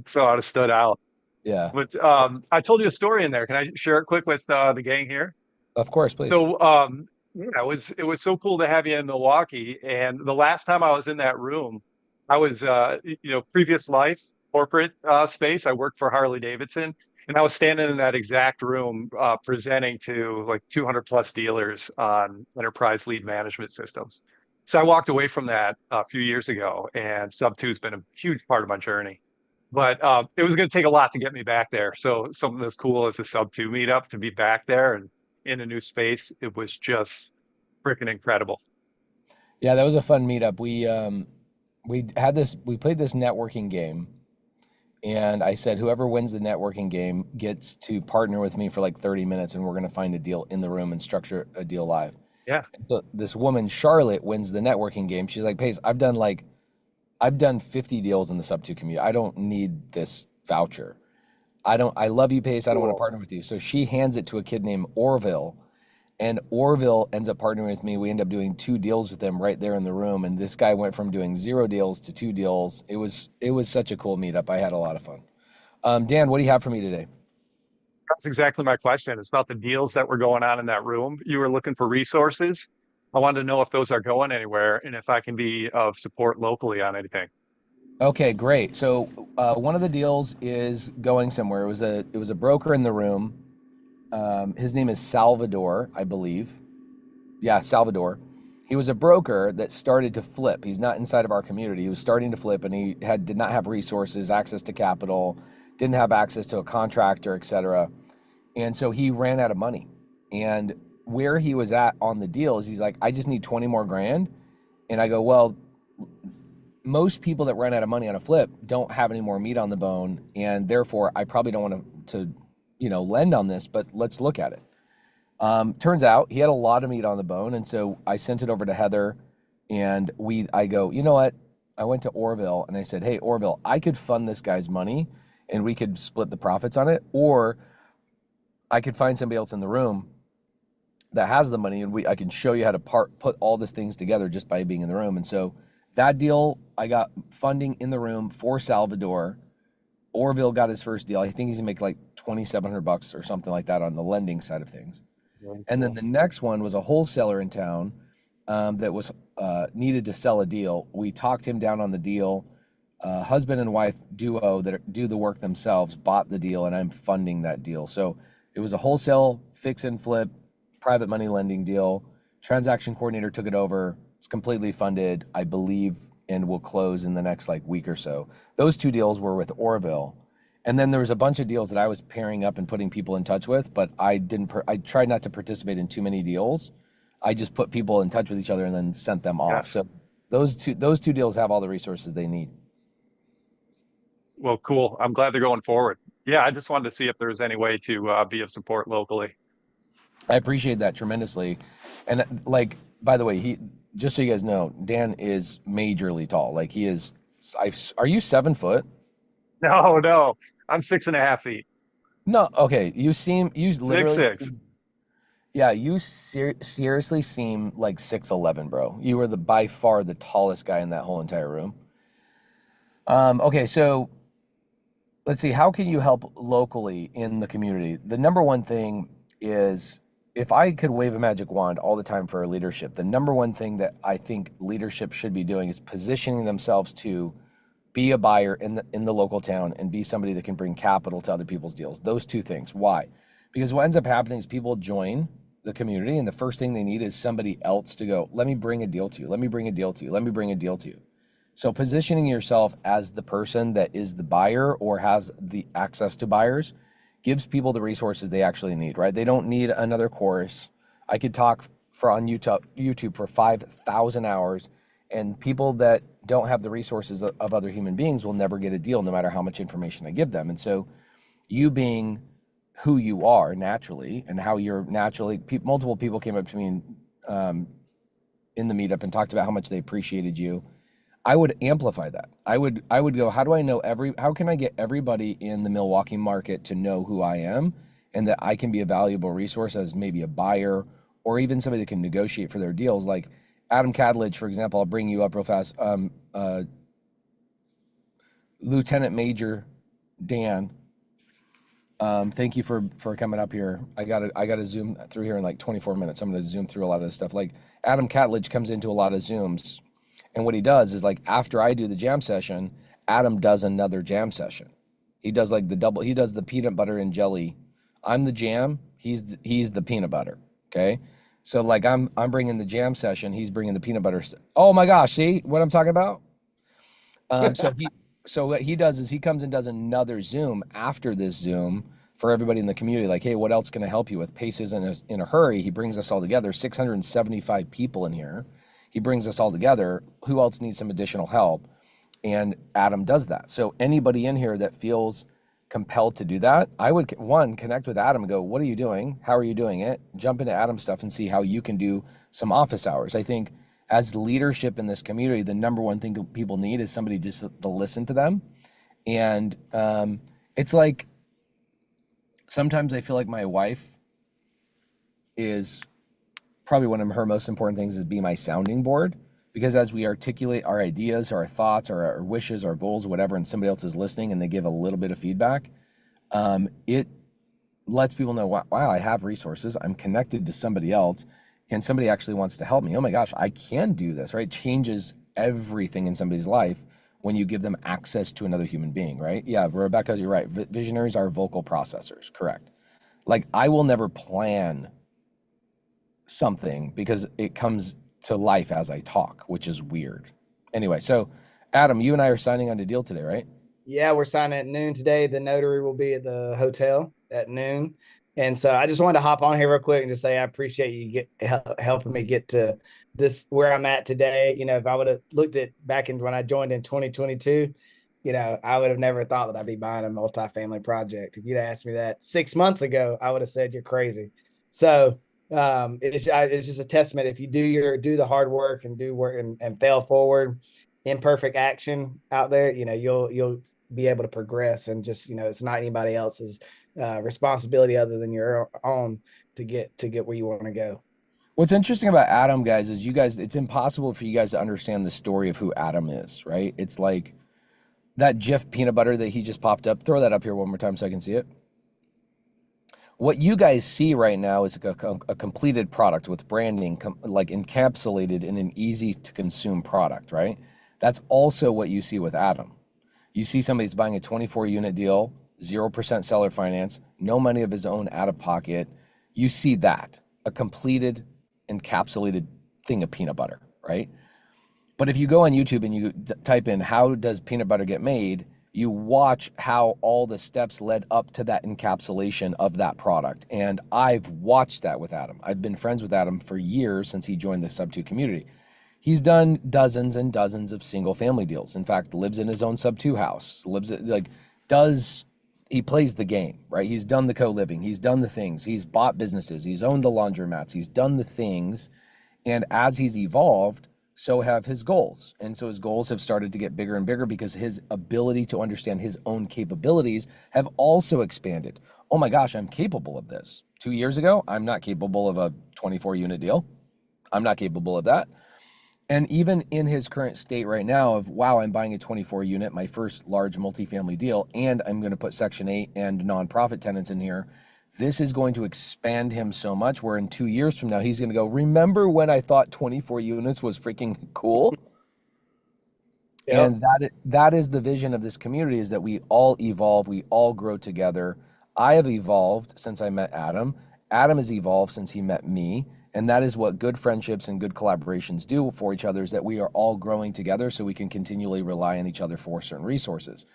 So I stood out. Yeah, But I told you a story in there. Can I share it quick with the gang here? of course, please. So yeah, it was so cool to have you in Milwaukee. And the last time I was in that room, I was previous life corporate space. I worked for Harley Davidson, and I was standing in that exact room presenting to like 200 plus dealers on enterprise lead management systems. So I walked away from that a few years ago, and SubTo has been a huge part of my journey. But it was going to take a lot to get me back there. So something as cool as the SubTo meetup, to be back there and in a new space, it was just freaking incredible. Yeah, that was a fun meetup. We played this networking game, and I said whoever wins the networking game gets to partner with me for like 30 minutes, and we're going to find a deal in the room and structure a deal live. Yeah. So this woman, Charlotte, wins the networking game. She's like, Pace, I've done 50 deals in the SubTo community. I don't need this voucher. I love you, Pace. I don't want to partner with you. So she hands it to a kid named Orville, and Orville ends up partnering with me. We end up doing 2 deals with them right there in the room. And this guy went from doing 0 deals to 2 deals. It was such a cool meetup. I had a lot of fun. Dan, what do you have for me today? That's exactly my question. It's about the deals that were going on in that room. You were looking for resources. I wanted to know if those are going anywhere and if I can be of support locally on anything. Okay, great. So one of the deals is going somewhere. It was a broker in the room. His name is Salvador, I believe. Yeah, Salvador. He was a broker that started to flip. He's not inside of our community. He was starting to flip, and he did not have resources, access to capital, didn't have access to a contractor, et cetera. And so he ran out of money. And where he was at on the deal is he's like, I just need 20 more grand. And I go, well, most people that run out of money on a flip don't have any more meat on the bone. And therefore, I probably don't want to lend on this, but let's look at it. Turns out he had a lot of meat on the bone. And so I sent it over to Heather, and I go, you know what? I went to Orville and I said, hey, Orville, I could fund this guy's money and we could split the profits on it, or I could find somebody else in the room that has the money, and I can show you how to put all these things together just by being in the room. And so that deal, I got funding in the room for Salvador. Orville got his first deal. I think he's gonna make like $2,700 or something like that on the lending side of things. And then the next one was a wholesaler in town that was needed to sell a deal. We talked him down on the deal. Husband and wife duo that do the work themselves bought the deal, and I'm funding that deal. So it was a wholesale fix and flip private money lending deal. Transaction coordinator took it over. It's completely funded, I believe, and will close in the next like week or so. Those 2 deals were with Orville. And then there was a bunch of deals that I was pairing up and putting people in touch with, but I tried not to participate in too many deals. I just put people in touch with each other and then sent them off. Yeah. So those two deals have all the resources they need. Well, cool. I'm glad they're going forward. Yeah, I just wanted to see if there was any way to be of support locally. I appreciate that tremendously. And like, by the way, just so you guys know, Dan is majorly tall. Like are you 7 foot? No, I'm 6.5 feet. No, okay. You literally 6'6". Yeah, you seriously seem like 6'11", bro. You were by far the tallest guy in that whole entire room. Okay, so let's see. How can you help locally in the community? The number one thing is, if I could wave a magic wand all the time for our leadership, the number one thing that I think leadership should be doing is positioning themselves to be a buyer in the local town and be somebody that can bring capital to other people's deals. Those 2 things. Why? Because what ends up happening is people join the community, and the first thing they need is somebody else to go, let me bring a deal to you. Let me bring a deal to you. Let me bring a deal to you. So positioning yourself as the person that is the buyer or has the access to buyers gives people the resources they actually need, right? They don't need another course. I could talk on YouTube for 5,000 hours, and people that don't have the resources of other human beings will never get a deal, no matter how much information I give them. And so you being who you are naturally, and how you're naturally, multiple people came up to me in the meetup and talked about how much they appreciated you. I would amplify that. I would go, how do I know how can I get everybody in the Milwaukee market to know who I am, and that I can be a valuable resource as maybe a buyer or even somebody that can negotiate for their deals. Like Adam Cadledge, for example, I'll bring you up real fast. Lieutenant Major Dan, thank you for coming up here. I gotta zoom through here in like 24 minutes. I'm gonna zoom through a lot of this stuff. Like Adam Cadledge comes into a lot of Zooms, and what he does is, like, after I do the jam session, Adam does another jam session. He does like he does the peanut butter and jelly. I'm the jam, he's the peanut butter. Okay. So like I'm bringing the jam session, he's bringing the peanut butter. Oh my gosh, see what I'm talking about? So what he does is he comes and does another Zoom after this Zoom for everybody in the community. Like, hey, what else can I help you with? Pace isn't in a hurry. He brings us all together, 675 people in here. He brings us all together. Who else needs some additional help? And Adam does that. So anybody in here that feels compelled to do that, I would, one, connect with Adam and go, what are you doing? How are you doing it? Jump into Adam's stuff and see how you can do some office hours. I think as leadership in this community, the number one thing people need is somebody just to listen to them. And it's like, sometimes I feel like my wife is probably one of her most important things is be my sounding board, because as we articulate our ideas, our thoughts, our wishes, our goals, whatever, and somebody else is listening and they give a little bit of feedback, it lets people know, wow, I have resources. I'm connected to somebody else and somebody actually wants to help me. Oh my gosh, I can do this, right? Changes everything in somebody's life when you give them access to another human being, right? Yeah, Rebecca, you're right. Visionaries are vocal processors, correct. Like I will never plan something because it comes to life as I talk, which is weird. Anyway, so Adam, you and I are signing on a deal today, right? Yeah, we're signing at noon today. The notary will be at the hotel at noon. And so I just wanted to hop on here real quick and just say I appreciate you helping me get to this where I'm at today. You know, if I would have looked at back in when I joined in 2022, you know, I would have never thought that I'd be buying a multifamily project. If you'd asked me that 6 months ago, I would have said you're crazy. So it's just a testament. If you do the hard work and do work and fail forward, imperfect action out there, you know, you'll be able to progress, and just, you know, it's not anybody else's responsibility other than your own to get where you want to go. What's interesting about Adam, guys, is it's impossible for you guys to understand the story of who Adam is, right? It's like that Jif peanut butter that he just popped up. Throw that up here one more time so I can see it. What you guys see right now is a completed product with branding, like encapsulated in an easy to consume product, right? That's also what you see with Adam. You see somebody's buying a 24 unit deal, 0% seller finance, no money of his own out of pocket. You see that, a completed, encapsulated thing of peanut butter, right? But if you go on YouTube and you type in, how does peanut butter get made? You watch how all the steps led up to that encapsulation of that product. And I've watched that with Adam. I've been friends with Adam for years since he joined the SubTo community. He's done dozens and dozens of single family deals. In fact, lives in his own SubTo house, he plays the game, right? He's done the co-living, he's done the things, he's bought businesses, he's owned the laundromats, he's done the things. And as he's evolved, so have his goals. And so his goals have started to get bigger and bigger because his ability to understand his own capabilities have also expanded. Oh my gosh, I'm capable of this. 2 years ago, I'm not capable of a 24 unit deal. I'm not capable of that. And even in his current state right now of, wow, I'm buying a 24 unit, my first large multifamily deal, and I'm going to put Section 8 and nonprofit tenants in here. This is going to expand him so much where in 2 years from now, he's going to go, remember when I thought 24 units was freaking cool? Yep. And that is the vision of this community, is that we all evolve, we all grow together. I have evolved since I met Adam. Adam has evolved since he met me. And that is what good friendships and good collaborations do for each other, is that we are all growing together so we can continually rely on each other for certain resources.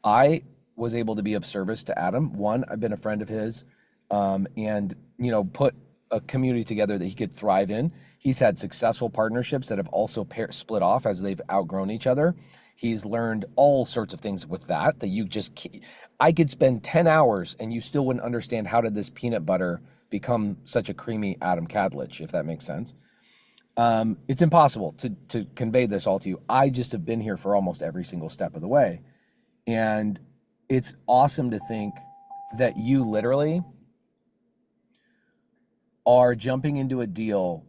I was able to be of service to Adam. One, I've been a friend of his, and, you know, put a community together that he could thrive in. He's had successful partnerships that have also split off as they've outgrown each other. He's learned all sorts of things with that you just can't. I could spend 10 hours and you still wouldn't understand how did this peanut butter become such a creamy Adam Kadlich, if that makes sense. It's impossible to convey this all to you. I just have been here for almost every single step of the way. And it's awesome to think that you literally are jumping into a deal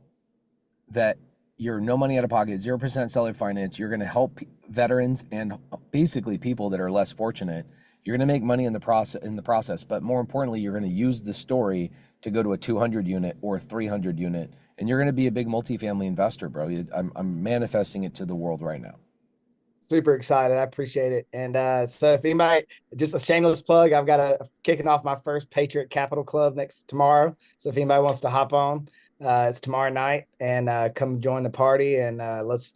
that you're no money out of pocket, 0% seller finance. You're going to help veterans and basically people that are less fortunate. You're going to make money in the process, but more importantly, you're going to use the story to go to a 200 unit or a 300 unit, and you're going to be a big multifamily investor, bro. I'm manifesting it to the world right now. Super excited. I appreciate it. And so if anybody, just a shameless plug, I've got kicking off my first Patriot Capital Club next tomorrow. So if anybody wants to hop on, it's tomorrow night, and come join the party, and let's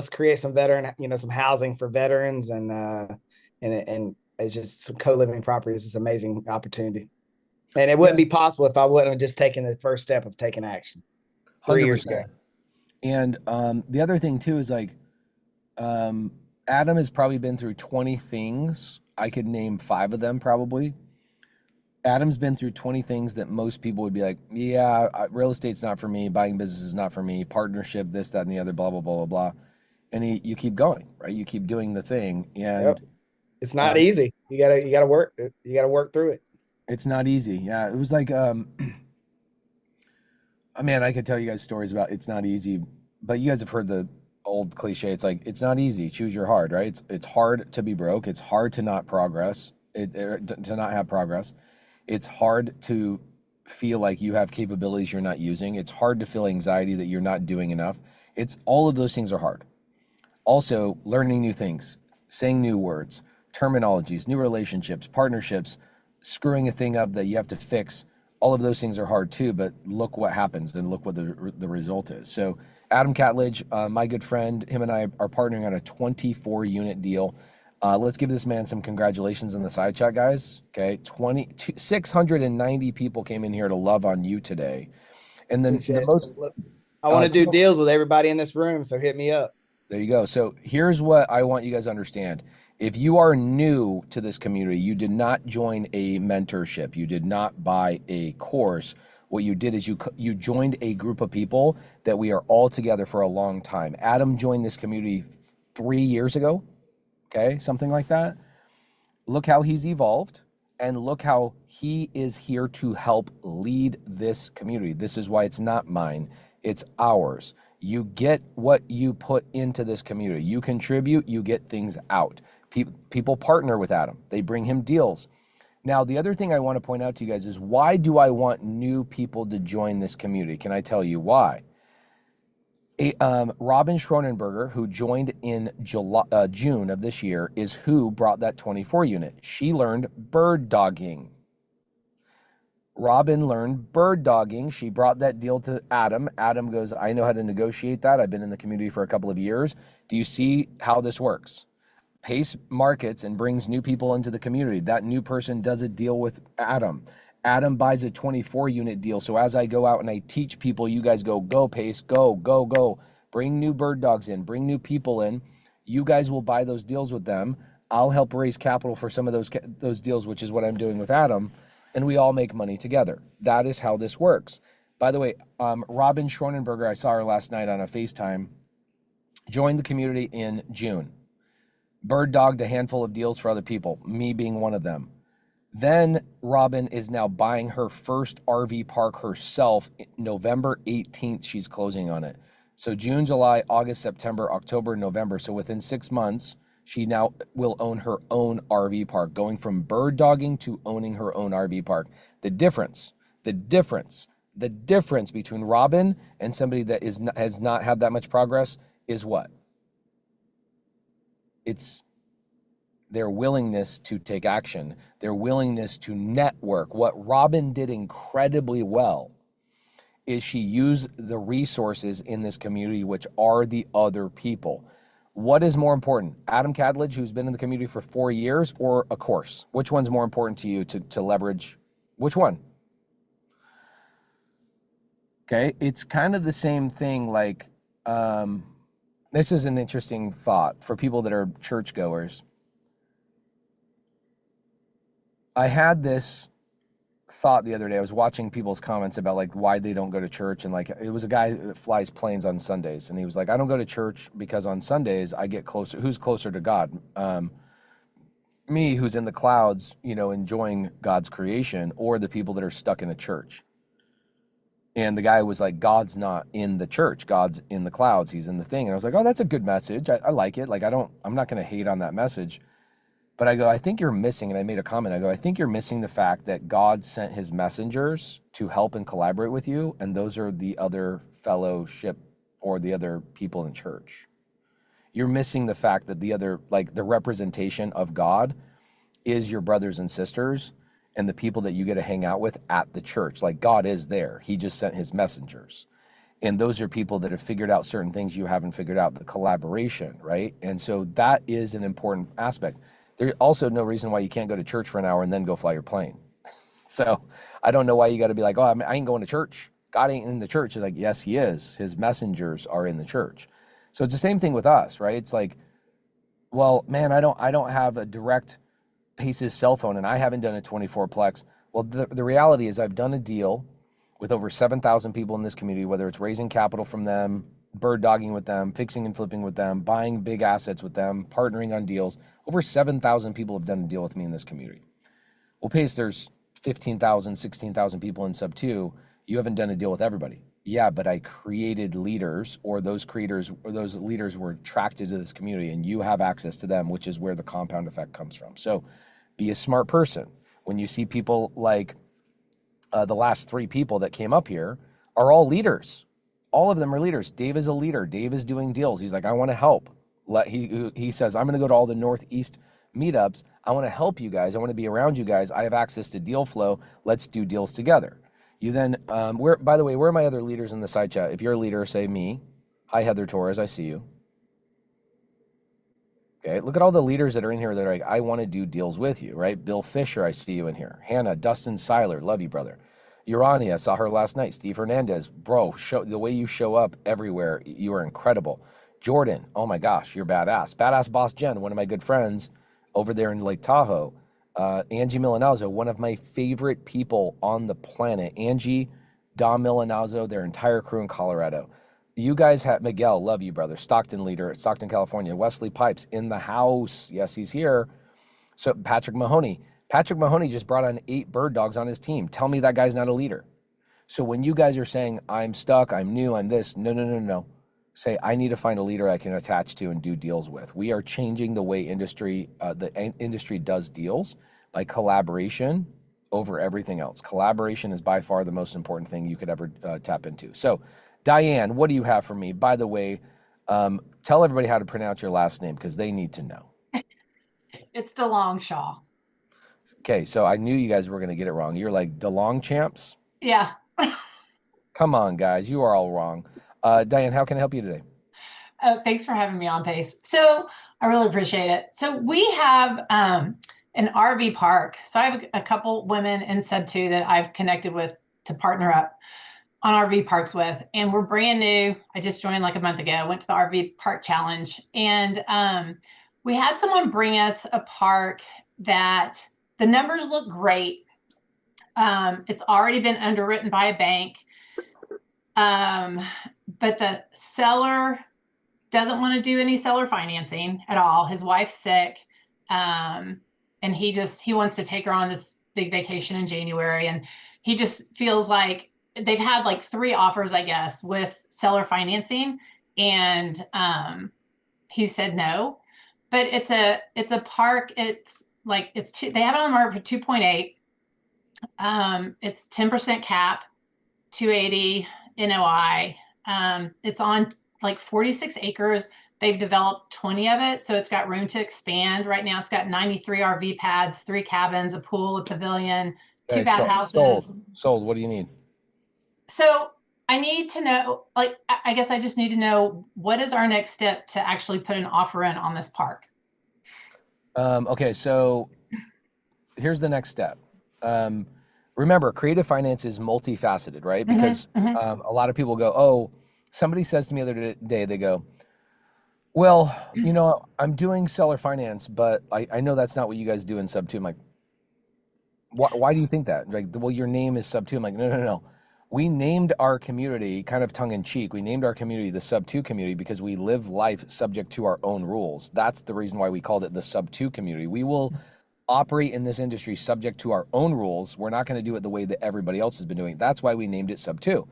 create some veteran, some housing for veterans, and it's just some co-living properties. It's an amazing opportunity. And it wouldn't be possible if I wouldn't have just taken the first step of taking action 3 years ago. 100%. And the other thing too is like, Adam has probably been through 20 things. I could name 5 of them probably. Adam's been through 20 things that most people would be like, yeah, real estate's not for me. Buying business is not for me. Partnership, this, that, and the other, blah, blah, blah, blah, blah. And you keep going, right? You keep doing the thing. And it's not easy. You gotta work. You gotta work through it. It's not easy. Yeah. It was like, man, I could tell you guys stories about it's not easy, but you guys have heard the old cliche. It's like, it's not easy. Choose your hard, right? It's hard to be broke. It's hard to not progress, to not have progress. It's hard to feel like you have capabilities you're not using. It's hard to feel anxiety that you're not doing enough. It's all of those things are hard. Also, learning new things, saying new words, terminologies, new relationships, partnerships, screwing a thing up that you have to fix. All of those things are hard too, but look what happens and look what the result is. So Adam Catledge, my good friend, him and I are partnering on a 24 unit deal. Let's give this man some congratulations in the side chat, guys. Okay, 690 people came in here to love on you today. And then I want to do deals with everybody in this room, so hit me up. There you go. So here's what I want you guys to understand. If you are new to this community, you did not join a mentorship, you did not buy a course. What you did is you joined a group of people that we are all together for a long time. Adam joined this community 3 years ago, okay, something like that. Look how he's evolved, and look how he is here to help lead this community. This is why it's not mine, it's ours. You get what you put into this community. You contribute, you get things out. People partner with Adam. They bring him deals. Now, the other thing I want to point out to you guys is, why do I want new people to join this community? Can I tell you why? Robin Schronenberger, who joined in June of this year, is who brought that 24 unit. She learned bird dogging. Robin learned bird dogging. She brought that deal to Adam. Adam goes, I know how to negotiate that. I've been in the community for a couple of years. Do you see how this works? Pace markets and brings new people into the community. That new person does a deal with Adam. Adam buys a 24 unit deal. So as I go out and I teach people, you guys go Pace, go, go, go. Bring new bird dogs in, bring new people in. You guys will buy those deals with them. I'll help raise capital for some of those deals, which is what I'm doing with Adam. And we all make money together. That is how this works. By the way, Robin Schronenberger, I saw her last night on a FaceTime, joined the community in June. Bird dogged a handful of deals for other people, me being one of them. Then Robin is now buying her first RV park herself. November 18th, she's closing on it. So June, July, August, September, October, November. So within 6 months, she now will own her own RV park, going from bird dogging to owning her own RV park. The difference between Robin and somebody that has not had that much progress is what? It's their willingness to take action, their willingness to network. What Robin did incredibly well is she used the resources in this community, which are the other people. What is more important? Adam Catledge, who's been in the community for 4 years, or a course? Which one's more important to you to leverage? Which one? Okay, it's kind of the same thing. Like, this is an interesting thought for people that are churchgoers. I had this thought the other day. I was watching people's comments about like why they don't go to church, and like it was a guy that flies planes on Sundays, and he was like, I don't go to church because on Sundays I get closer. Who's closer to God? Me, who's in the clouds, enjoying God's creation, or the people that are stuck in a church? And the guy was like, God's not in the church. God's in the clouds. He's in the thing. And I was like, oh, that's a good message. I like it. Like, I'm not going to hate on that message. But I go, I think you're missing, and I made a comment. I go, I think you're missing the fact that God sent his messengers to help and collaborate with you. And those are the other fellowship or the other people in church. you're missing the fact that the other, like the representation of God is your brothers and sisters and the people that you get to hang out with at the church. Like God is there. He just sent his messengers. And those are people that have figured out certain things you haven't figured out, the collaboration, right? And so that is an important aspect. There's also no reason why you can't go to church for an hour and then go fly your plane. So I don't know why you got to be like, oh, I ain't going to church. God ain't in the church. It's like, yes, he is. His messengers are in the church. So it's the same thing with us, right? It's like, well, man, I don't have a direct Pace's cell phone and I haven't done a 24-plex. Well, the reality is I've done a deal with over 7,000 people in this community, whether it's raising capital from them, bird dogging with them, fixing and flipping with them, buying big assets with them, partnering on deals. Over 7,000 people have done a deal with me in this community. Well, Pace, there's 15,000, 16,000 people in SubTo. You haven't done a deal with everybody. Yeah, but I created leaders, or those creators or those leaders were attracted to this community and you have access to them, which is where the compound effect comes from. So be a smart person. When you see people like the last 3 people that came up here are all leaders. All of them are leaders. Dave is a leader. Dave is doing deals. He's like, I want to help. He says, I'm going to go to all the Northeast meetups. I want to help you guys. I want to be around you guys. I have access to deal flow. Let's do deals together. You then, by the way, where are my other leaders in the side chat? If you're a leader, say me. Hi, Heather Torres. I see you. Okay, look at all the leaders that are in here that are like, I want to do deals with you, right? Bill Fisher, I see you in here. Hannah, Dustin Seiler, love you, brother. Urania, saw her last night. Steve Hernandez, bro, the way you show up everywhere, you are incredible. Jordan, oh my gosh, you're badass. Badass Boss Jen, one of my good friends over there in Lake Tahoe. Angie Milanazzo, one of my favorite people on the planet. Angie, Dom Milanazzo, their entire crew in Colorado. You guys have Miguel, love you, brother. Stockton leader at Stockton, California. Wesley Pipes in the house. Yes, he's here. So Patrick Mahoney. Patrick Mahoney just brought on 8 bird dogs on his team. Tell me that guy's not a leader. So when you guys are saying, I'm stuck, I'm new, I'm this, no. Say, I need to find a leader I can attach to and do deals with. We are changing the way the industry does deals by collaboration over everything else. Collaboration is by far the most important thing you could ever tap into. So Diane, what do you have for me? By the way, tell everybody how to pronounce your last name because they need to know. It's DeLongshaw. Okay, so I knew you guys were going to get it wrong. You're like DeLong champs? Yeah. Come on, guys. You are all wrong. Diane, how can I help you today? Thanks for having me on, Pace. So I really appreciate it. So we have an RV park. So I have a couple women in SubTo that I've connected with to partner up on RV parks with, and we're brand new. I just joined like a month ago. I went to the RV park challenge, and we had someone bring us a park that the numbers look great. It's already been underwritten by a bank, but the seller doesn't want to do any seller financing at all. His wife's sick, and he wants to take her on this big vacation in January, and he just feels like they've had like 3 offers, I guess, with seller financing, and he said no. But it's a park. It's like they have it on the market for 2.8. It's 10% cap, 280 NOI. It's on like 46 acres. They've developed 20 of it, so it's got room to expand. Right now, it's got 93 RV pads, 3 cabins, a pool, a pavilion, 2 bathhouses. Sold. What do you need? So I need to know, like, I guess I just need to know, what is our next step to actually put an offer in on this park? Okay, so here's the next step. Remember, creative finance is multifaceted, right? Because a lot of people go, oh, somebody says to me the other day, they go, well, I'm doing seller finance, but I know that's not what you guys do in SubTo. I'm like, why do you think that? Like, well, your name is SubTo. I'm like, no. We named our community, kind of tongue in cheek, we named our community the SubTo community because we live life subject to our own rules. That's the reason why we called it the SubTo community. We will operate in this industry subject to our own rules. We're not going to do it the way that everybody else has been doing. That's why we named it SubTo.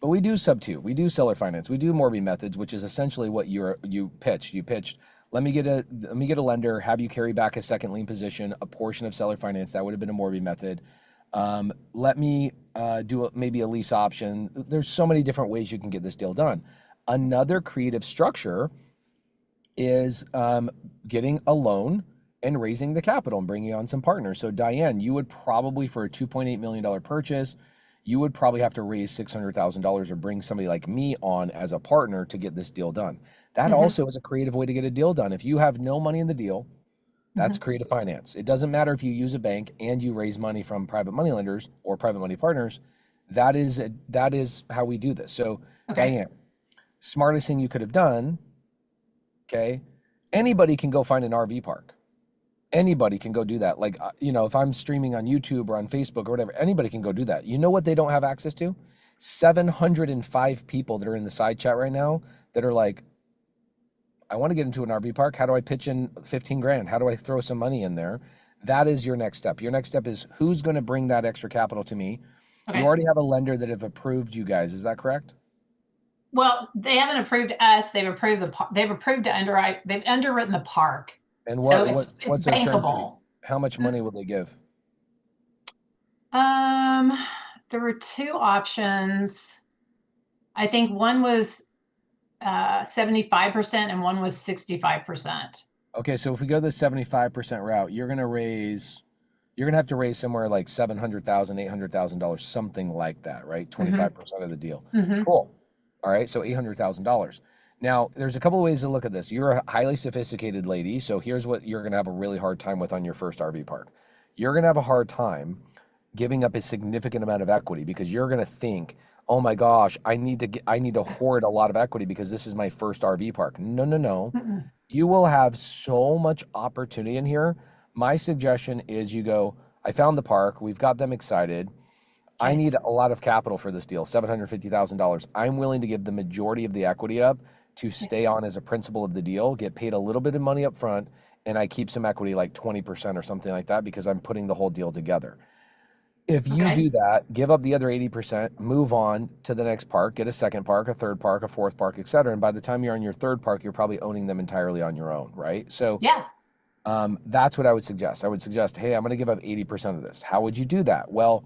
But we do SubTo. We do seller finance. We do Morby methods, which is essentially what you pitched. You pitched, let me get a lender, have you carry back a second lien position, a portion of seller finance. That would have been a Morby method. Let me do maybe a lease option. There's so many different ways you can get this deal done. Another creative structure is getting a loan and raising the capital and bringing on some partners. So Diane, you would probably, for a $2.8 million purchase, you would probably have to raise $600,000 or bring somebody like me on as a partner to get this deal done. That also is a creative way to get a deal done. If you have no money in the deal, that's creative finance. It doesn't matter if you use a bank and you raise money from private money lenders or private money partners. That is how we do this. So Diane, smartest thing you could have done, okay? Anybody can go find an RV park. Anybody can go do that. Like, you know, if I'm streaming on YouTube or on Facebook or whatever, anybody can go do that. You know what they don't have access to? 705 people that are in the side chat right now that are like, I want to get into an RV park. How do I pitch in 15 grand? How do I throw some money in there? That is your next step. Your next step is who's going to bring that extra capital to me? You already have a lender that have approved you guys. Is that correct? Well, they haven't approved us. They've approved to underwrite. They've underwritten the park. And So what's it's their term sheet? bankable. How much money will they give? There were two options. I think one was 75% and one was 65%. Okay, so if we go the 75% route, you're gonna have to raise somewhere like $700,000, $800,000, something like that, right? 25% of the deal. Cool. All right, so $800,000. Now, there's a couple of ways to look at this. You're a highly sophisticated lady, so here's what you're gonna have a really hard time with on your first RV park. You're gonna have a hard time giving up a significant amount of equity because you're gonna think, oh my gosh, I need to hoard a lot of equity because this is my first RV park. No. You will have so much opportunity in here. My suggestion is you go, I found the park, we've got them excited. I need a lot of capital for this deal, $750,000. I'm willing to give the majority of the equity up to stay on as a principal of the deal, get paid a little bit of money up front, and I keep some equity like 20% or something like that because I'm putting the whole deal together. If you do that, give up the other 80%, move on to the next park, get a second park, a third park, a fourth park, et cetera. And by the time you're on your third park, you're probably owning them entirely on your own, right? So that's what I would suggest. I would suggest, hey, I'm going to give up 80% of this. How would you do that? Well,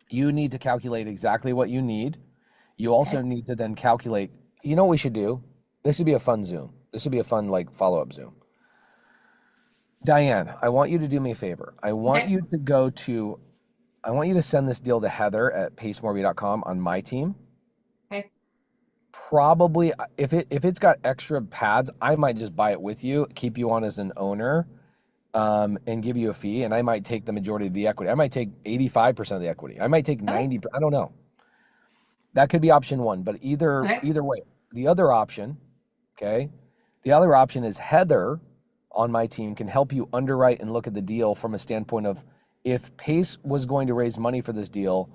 you need to calculate exactly what you need. You also need to then calculate, you know what we should do? This would be a fun Zoom. This would be a fun like follow-up Zoom. Diane, I want you to do me a favor. I want you to send this deal to Heather at pacemorby.com on my team. Probably, if it's got extra pads, I might just buy it with you, keep you on as an owner, and give you a fee, and I might take the majority of the equity. I might take 85% of the equity. I might take 90%. I don't know. That could be option one, but either way. The other option, the other option is Heather on my team can help you underwrite and look at the deal from a standpoint of if Pace was going to raise money for this deal,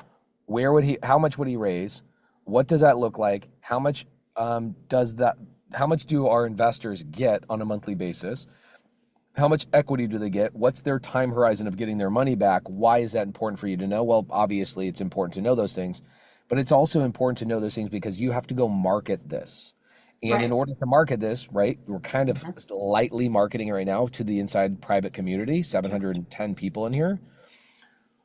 how much would he raise? What does that look like? How much do our investors get on a monthly basis? How much equity do they get? What's their time horizon of getting their money back? Why is that important for you to know? Well, obviously it's important to know those things, but it's also important to know those things because you have to go market this. And in order to market this, right, we're kind of lightly marketing it right now to the inside private community, 710 people in here.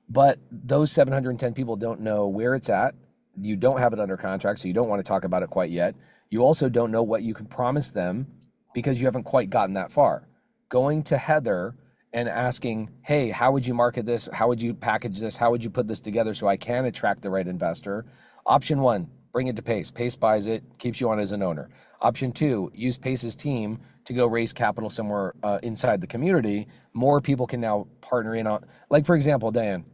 But those 710 people don't know where it's at. You don't have it under contract, so you don't want to talk about it quite yet. You also don't know what you can promise them because you haven't quite gotten that far. Going to Heather and asking, hey, how would you market this? How would you package this? How would you put this together so I can attract the right investor? Option one, bring it to Pace. Pace buys it, keeps you on as an owner. Option two, use Pace's team to go raise capital somewhere inside the community. More people can now partner in on, like for example, Diane,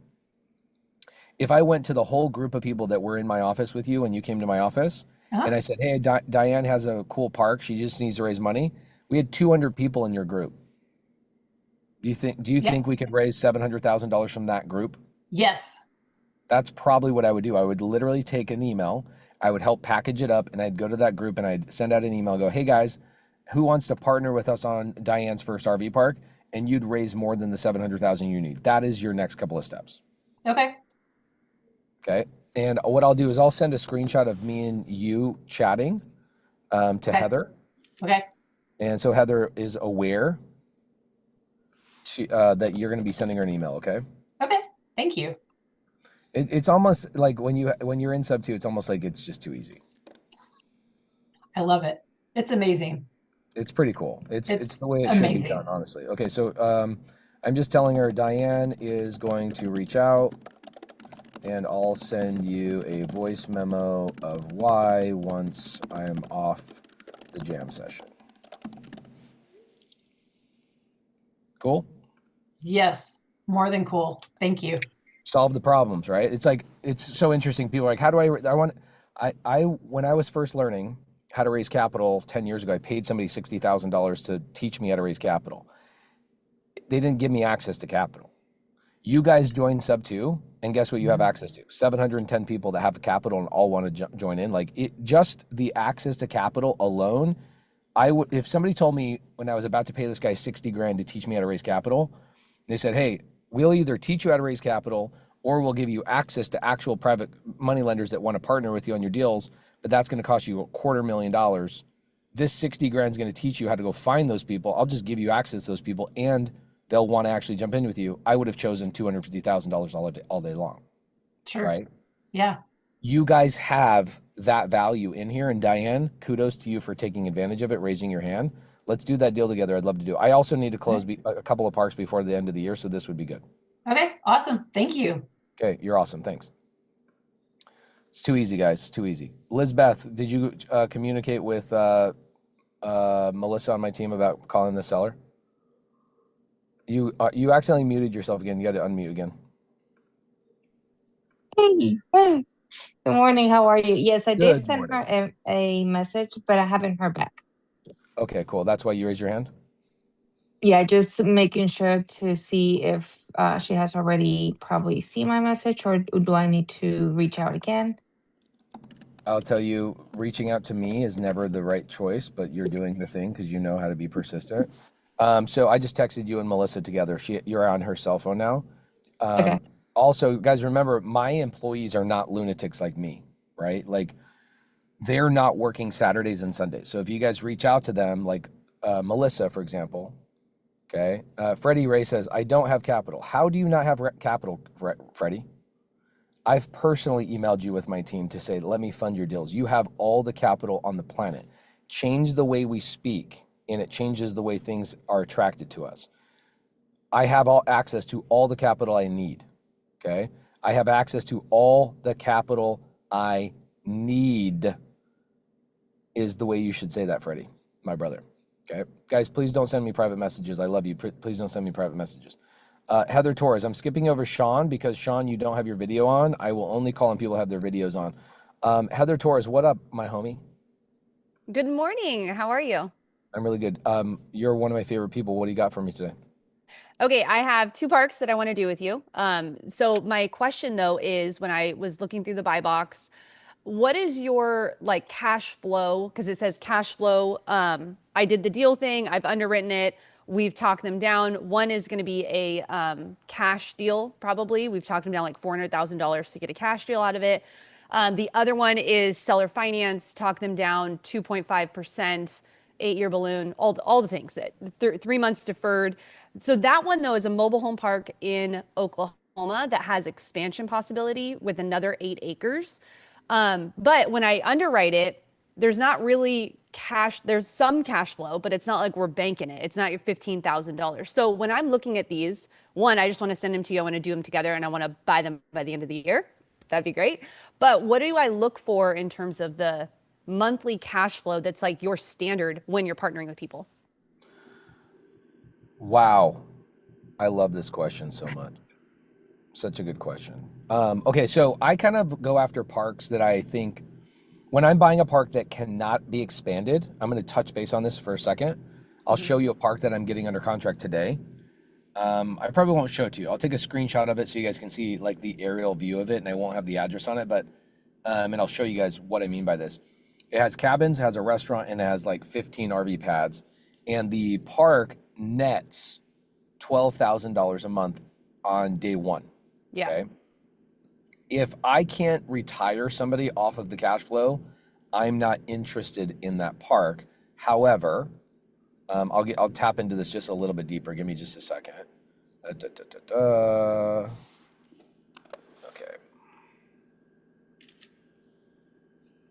if I went to the whole group of people that were in my office with you and you came to my office and I said, hey, Diane has a cool park. She just needs to raise money. We had 200 people in your group. Do you think we could raise $700,000 from that group? Yes. That's probably what I would do. I would literally take an email, I would help package it up, and I'd go to that group and I'd send out an email, go, hey guys, who wants to partner with us on Diane's first RV park? And you'd raise more than the $700,000 you need. That is your next couple of steps. Okay. And what I'll do is I'll send a screenshot of me and you chatting to Heather. And so Heather is aware that you're going to be sending her an email. Okay. Thank you. It's almost like when you're in SubTo, it's almost like it's just too easy. I love it. It's amazing. It's pretty cool. It's the way it should be amazing. done, honestly. Okay, so I'm just telling her Diane is going to reach out, and I'll send you a voice memo of why once I'm off the jam session. Cool? Yes, more than cool. Thank you. Solve the problems, right? It's like, it's so interesting. People are like, how do when I was first learning how to raise capital 10 years ago, I paid somebody $60,000 to teach me how to raise capital. They didn't give me access to capital. You guys join SubTo, and guess what you have access to? 710 people that have capital and all want to join in. Like, just the access to capital alone, if somebody told me when I was about to pay this guy 60 grand to teach me how to raise capital, they said, hey, we'll either teach you how to raise capital or we'll give you access to actual private money lenders that want to partner with you on your deals, but that's going to cost you $250,000. This 60 grand is going to teach you how to go find those people. I'll just give you access to those people and they'll want to actually jump in with you. I would have chosen $250,000 all day long. Sure. Right? Yeah. You guys have that value in here. And Diane, kudos to you for taking advantage of it, raising your hand. Let's do that deal together. I'd love to do it. I also need to close a couple of parks before the end of the year, so this would be good. Okay, awesome. Thank you. Okay, you're awesome. Thanks. It's too easy, guys. It's too easy. Lizbeth, did you communicate with Melissa on my team about calling the seller? You accidentally muted yourself again. You got to unmute again. Hey, yes. Good morning. How are you? Yes, I did Good send morning. her a message, but I haven't heard back. Okay, cool. That's why you raised your hand? Yeah, just making sure to see if she has already probably seen my message, or do I need to reach out again? I'll tell you, reaching out to me is never the right choice, but you're doing the thing because you know how to be persistent. So I just texted you and Melissa together. You're on her cell phone now. Okay. Also, guys, remember, my employees are not lunatics like me, right? Like, they're not working Saturdays and Sundays. So if you guys reach out to them, like Melissa, for example, okay? Freddie Ray says, I don't have capital. How do you not have capital, Freddie? I've personally emailed you with my team to say, let me fund your deals. You have all the capital on the planet. Change the way we speak, and it changes the way things are attracted to us. I have all access to all the capital I need, okay? I have access to all the capital I need is the way you should say that, Freddie, my brother, okay? Guys, please don't send me private messages. I love you. Please don't send me private messages. Heather Torres, I'm skipping over Sean because Sean, you don't have your video on. I will only call on people who have their videos on. Heather Torres, what up, my homie? Good morning. How are you? I'm really good. You're one of my favorite people. What do you got for me today? Okay, I have 2 parks that I want to do with you. So my question though is, when I was looking through the buy box, what is your like cash flow? Because it says cash flow. I did the deal thing. I've underwritten it. We've talked them down. One is going to be a cash deal, probably. We've talked them down like $400,000 to get a cash deal out of it. The other one is seller finance, talk them down 2.5%, 8-year balloon, all the things, 3 months deferred. So that one though is a mobile home park in Oklahoma that has expansion possibility with another 8 acres. But when I underwrite it, there's not really cash. There's some cash flow, but it's not like we're banking it. It's not your $15,000. So when I'm looking at these, one, I just want to send them to you. I want to do them together and I want to buy them by the end of the year. That'd be great. But what do I look for in terms of the monthly cash flow that's like your standard when you're partnering with people? Wow. I love this question so much. Such a good question. Okay, so I kind of go after parks that I think, when I'm buying a park that cannot be expanded, I'm going to touch base on this for a second. I'll show you a park that I'm getting under contract today. I probably won't show it to you. I'll take a screenshot of it so you guys can see like the aerial view of it, and I won't have the address on it, but and I'll show you guys what I mean by this. It has cabins, has a restaurant, and it has like 15 RV pads, and the park nets $12,000 a month on day one. Yeah. Okay. If I can't retire somebody off of the cash flow, I'm not interested in that park. However, I'll tap into this just a little bit deeper. Give me just a second. Okay.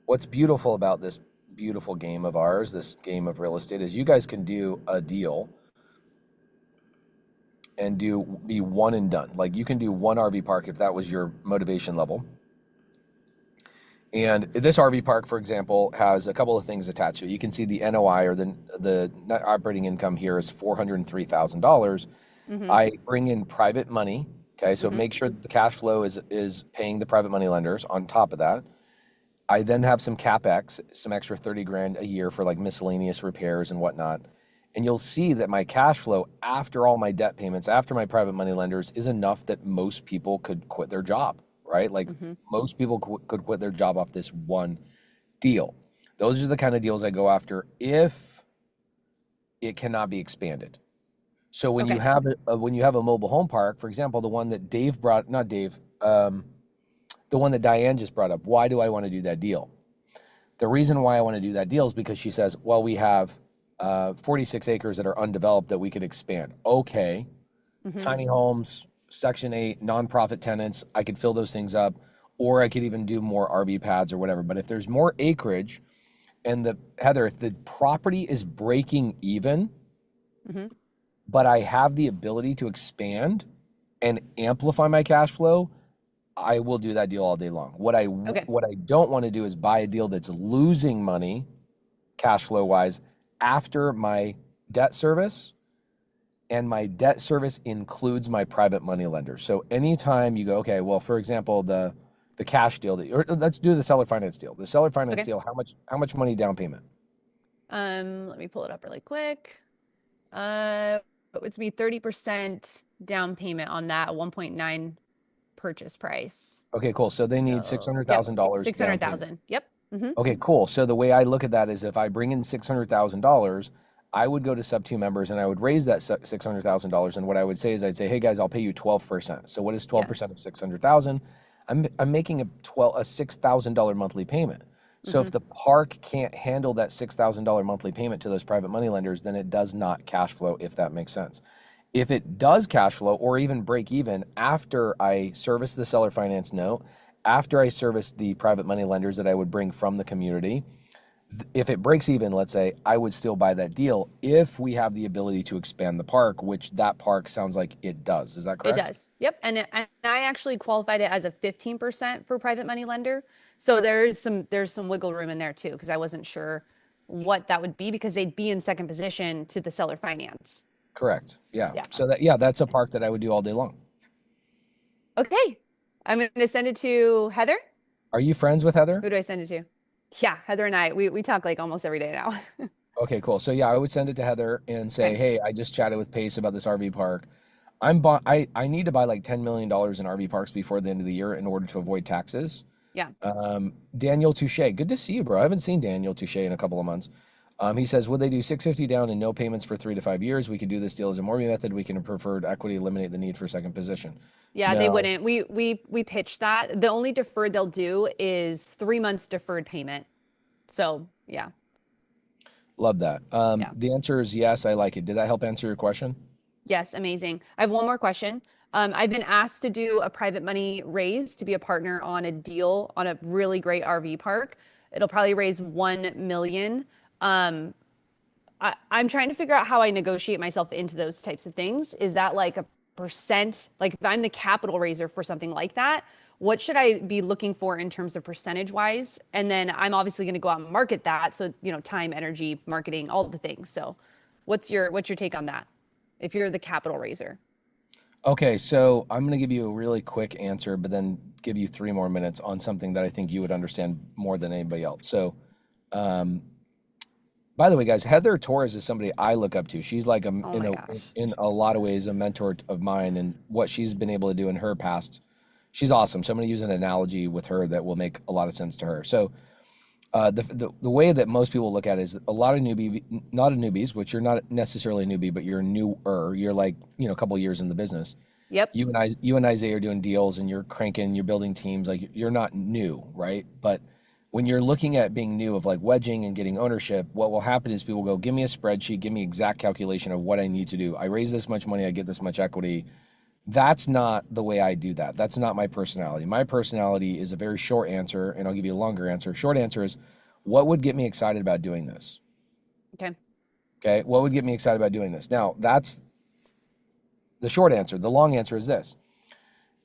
What's beautiful about this beautiful game of ours, this game of real estate, is you guys can do a deal and be one and done. Like you can do one RV park if that was your motivation level. And this RV park, for example, has a couple of things attached to it. You can see the NOI, or the net operating income here, is $403,000. I bring in private money. Okay, so make sure that the cash flow is paying the private money lenders. On top of that, I then have some CapEx, some extra 30 grand a year for like miscellaneous repairs and whatnot. And you'll see that my cash flow after all my debt payments, after my private money lenders, is enough that most people could quit their job, right? Like most people could quit their job off this one deal. Those are the kind of deals I go after if it cannot be expanded. So when you have a mobile home park, for example, the one that the one that Diane just brought up, why do I want to do that deal? The reason why I want to do that deal is because she says, well, we have 46 acres that are undeveloped that we could expand. Okay, tiny homes, Section 8, nonprofit tenants, I could fill those things up, or I could even do more RV pads or whatever. But if there's more acreage, and Heather, if the property is breaking even, but I have the ability to expand and amplify my cash flow, I will do that deal all day long. What I don't want to do is buy a deal that's losing money, cash flow wise, after my debt service, and my debt service includes my private money lender. So anytime you go, okay, well, for example, the cash deal or let's do the seller finance deal. The seller finance deal, how much money down payment? Let me pull it up really quick. It's be 30% down payment on that 1.9 purchase price. Okay, cool. So they need $600,000. 600,000. Yep. Okay, cool. So the way I look at that is if I bring in $600,000, I would go to SubTo members and I would raise that $600,000. And what I would say is I'd say, hey guys, I'll pay you 12%. So what is 12% of 600,000? I'm making a $6,000 monthly payment. So if the park can't handle that $6,000 monthly payment to those private money lenders, then it does not cash flow, if that makes sense. If it does cash flow or even break even after I service the seller finance note, after I service the private money lenders that I would bring from the community, if it breaks even, let's say, I would still buy that deal if we have the ability to expand the park, which that park sounds like it does. Is that correct? It does. Yep. And I actually qualified it as a 15% for private money lender. So there's some wiggle room in there too, because I wasn't sure what that would be because they'd be in second position to the seller finance. Correct. Yeah. So that's a park that I would do all day long. Okay. I'm going to send it to Heather. Are you friends with Heather? Who do I send it to? Yeah, Heather and I, we talk like almost every day now. Okay, cool. So yeah, I would send it to Heather and say, hey, I just chatted with Pace about this RV park. I need to buy like $10 million in RV parks before the end of the year in order to avoid taxes. Yeah. Daniel Touche, good to see you, bro. I haven't seen Daniel Touche in a couple of months. He says, would they do 650 down and no payments for 3 to 5 years? We could do this deal as a Morby method. We can preferred equity, eliminate the need for second position. Yeah, no. They wouldn't. We pitched that. The only deferred they'll do is 3 months deferred payment. So yeah. Love that. The answer is yes, I like it. Did that help answer your question? Yes, amazing. I have one more question. I've been asked to do a private money raise to be a partner on a deal on a really great RV park. It'll probably raise 1 million. I'm trying to figure out how I negotiate myself into those types of things. Is that like a percent? Like if I'm the capital raiser for something like that, what should I be looking for in terms of percentage wise? And then I'm obviously going to go out and market that. So, time, energy, marketing, all the things. So what's your take on that? If you're the capital raiser? Okay. So I'm going to give you a really quick answer, but then give you 3 more minutes on something that I think you would understand more than anybody else. So, by the way, guys, Heather Torres is somebody I look up to. She's like in a lot of ways a mentor of mine, and what she's been able to do in her past, she's awesome. So I'm going to use an analogy with her that will make a lot of sense to her. So the way that most people look at it is a lot of newbies, which you're not necessarily a newbie, but you're newer. You're like a couple of years in the business. Yep. You and Isaiah are doing deals, and you're cranking. You're building teams. Like you're not new, right? But when you're looking at being new of like wedging and getting ownership, what will happen is people go, give me a spreadsheet, give me exact calculation of what I need to do. I raise this much money, I get this much equity. That's not the way I do that. That's not my personality. My personality is a very short answer, and I'll give you a longer answer. Short answer is, what would get me excited about doing this? Okay. Okay. What would get me excited about doing this? Now, that's the short answer. The long answer is this.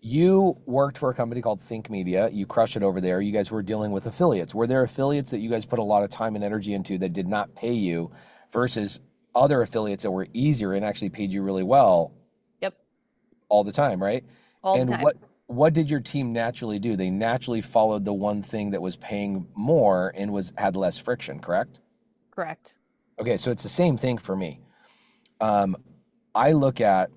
You worked for a company called Think Media. You crushed it over there. You guys were dealing with affiliates. Were there affiliates that you guys put a lot of time and energy into that did not pay you versus other affiliates that were easier and actually paid you really well? Yep. All the time, right? All and the time. what did your team naturally do? They naturally followed the one thing that was paying more and had less friction, correct? Correct. Okay, so it's the same thing for me. I look at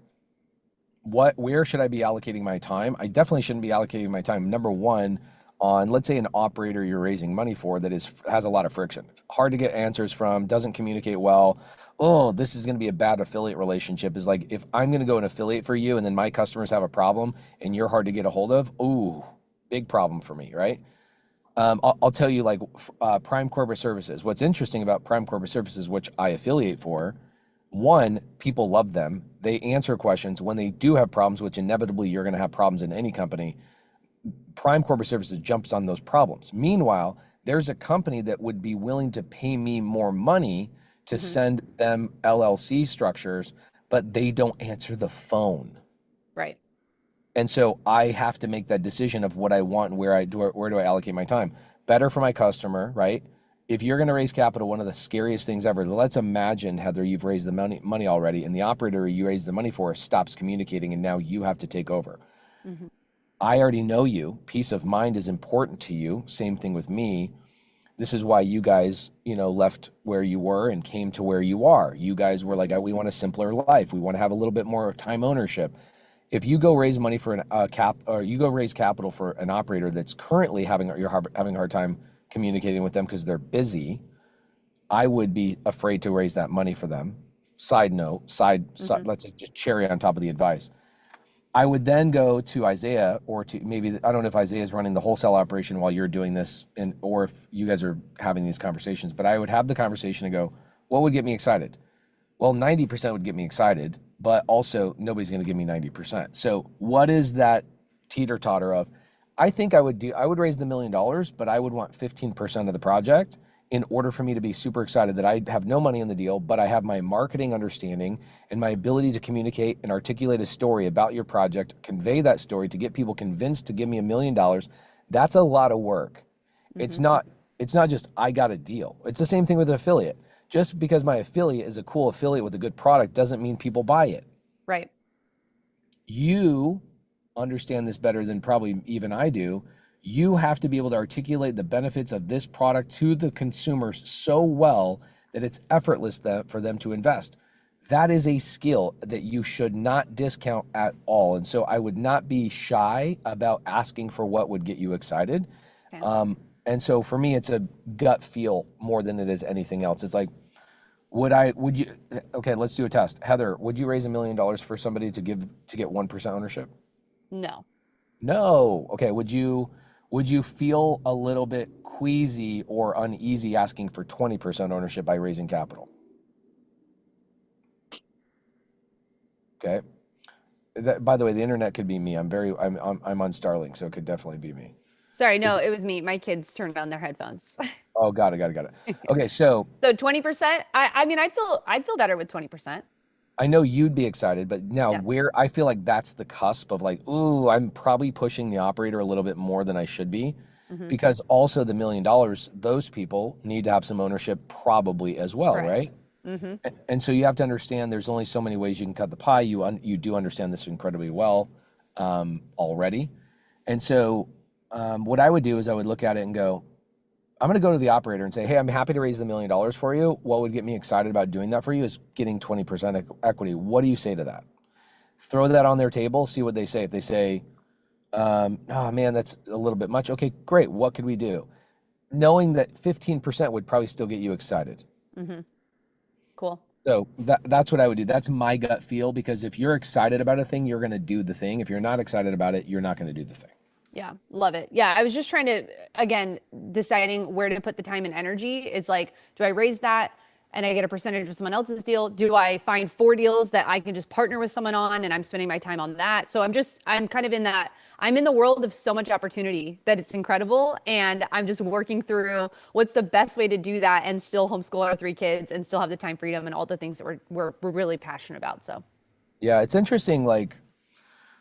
where should I be allocating my time? I definitely shouldn't be allocating my time, number one, on, let's say, an operator you're raising money for that has a lot of friction, hard to get answers from, doesn't communicate well. Oh, this is going to be a bad affiliate relationship. Is like, if I'm going to go and affiliate for you and then my customers have a problem and you're hard to get a hold of, ooh, big problem for me, right? I'll tell you, like, Prime Corporate Services. What's interesting about Prime Corporate Services, which I affiliate for, one, people love them. They answer questions when they do have problems, which inevitably you're going to have problems in any company. Prime Corporate Services jumps on those problems. Meanwhile, there's a company that would be willing to pay me more money to send them LLC structures, but they don't answer the phone. Right. And so I have to make that decision of what I want and where do I allocate my time. Better for my customer, right? If you're going to raise capital, one of the scariest things ever, let's imagine, Heather, you've raised the money already, and the operator you raised the money for stops communicating, and now you have to take over. Mm-hmm. I already know you. Peace of mind is important to you. Same thing with me. This is why you guys, left where you were and came to where you are. You guys were like, we want a simpler life. We want to have a little bit more time ownership. If you go raise money for you go raise capital for an operator that's currently having a hard time communicating with them because they're busy, I would be afraid to raise that money for them. Side note, let's say just cherry on top of the advice. I would then go to Isaiah, or to maybe, I don't know if Isaiah is running the wholesale operation while you're doing this, or if you guys are having these conversations, but I would have the conversation and go, what would get me excited? Well, 90% would get me excited, but also nobody's going to give me 90%. So what is that teeter-totter of? I think I would raise the $1 million, but I would want 15% of the project in order for me to be super excited that I have no money in the deal, but I have my marketing understanding and my ability to communicate and articulate a story about your project, convey that story to get people convinced to give me $1 million. That's a lot of work. It's not just, I got a deal. It's the same thing with an affiliate. Just because my affiliate is a cool affiliate with a good product doesn't mean people buy it. Right. You understand this better than probably even I do. You have to be able to articulate the benefits of this product to the consumers so well that it's effortless for them to invest. That is a skill that you should not discount at all. And so I would not be shy about asking for what would get you excited. Okay. And so for me, it's a gut feel more than it is anything else. It's like, okay, let's do a test. Heather, would you raise $1 million for somebody to get 1% ownership? No. No. Okay. Would you feel a little bit queasy or uneasy asking for 20% ownership by raising capital? Okay. By the way, the internet could be me. I'm on Starlink, so it could definitely be me. Sorry, no, it was me. My kids turned on their headphones. Oh, got it. Okay, so 20%. I mean, I'd feel better with 20%. I know you'd be excited, but now where I feel like that's the cusp of like, ooh, I'm probably pushing the operator a little bit more than I should be, because also the $1 million, those people need to have some ownership probably as well, right? And so you have to understand there's only so many ways you can cut the pie. You do understand this incredibly well already, and so what I would do is I would look at it and go, I'm going to go to the operator and say, hey, I'm happy to raise the $1 million for you. What would get me excited about doing that for you is getting 20% equity. What do you say to that? Throw that on their table, see what they say. If they say, oh man, that's a little bit much. Okay, great. What could we do? Knowing that 15% would probably still get you excited. Cool. So that's what I would do. That's my gut feel, because if you're excited about a thing, you're going to do the thing. If you're not excited about it, you're not going to do the thing. Yeah, love it. Yeah, I was just trying to, again, deciding where to put the time and energy is like, do I raise that and I get a percentage of someone else's deal? Do I find 4 deals that I can just partner with someone on and I'm spending my time on that? So I'm kind of in that, I'm in the world of so much opportunity that it's incredible. And I'm just working through what's the best way to do that and still homeschool our 3 kids and still have the time freedom and all the things that we're really passionate about. So Yeah, it's interesting. Like,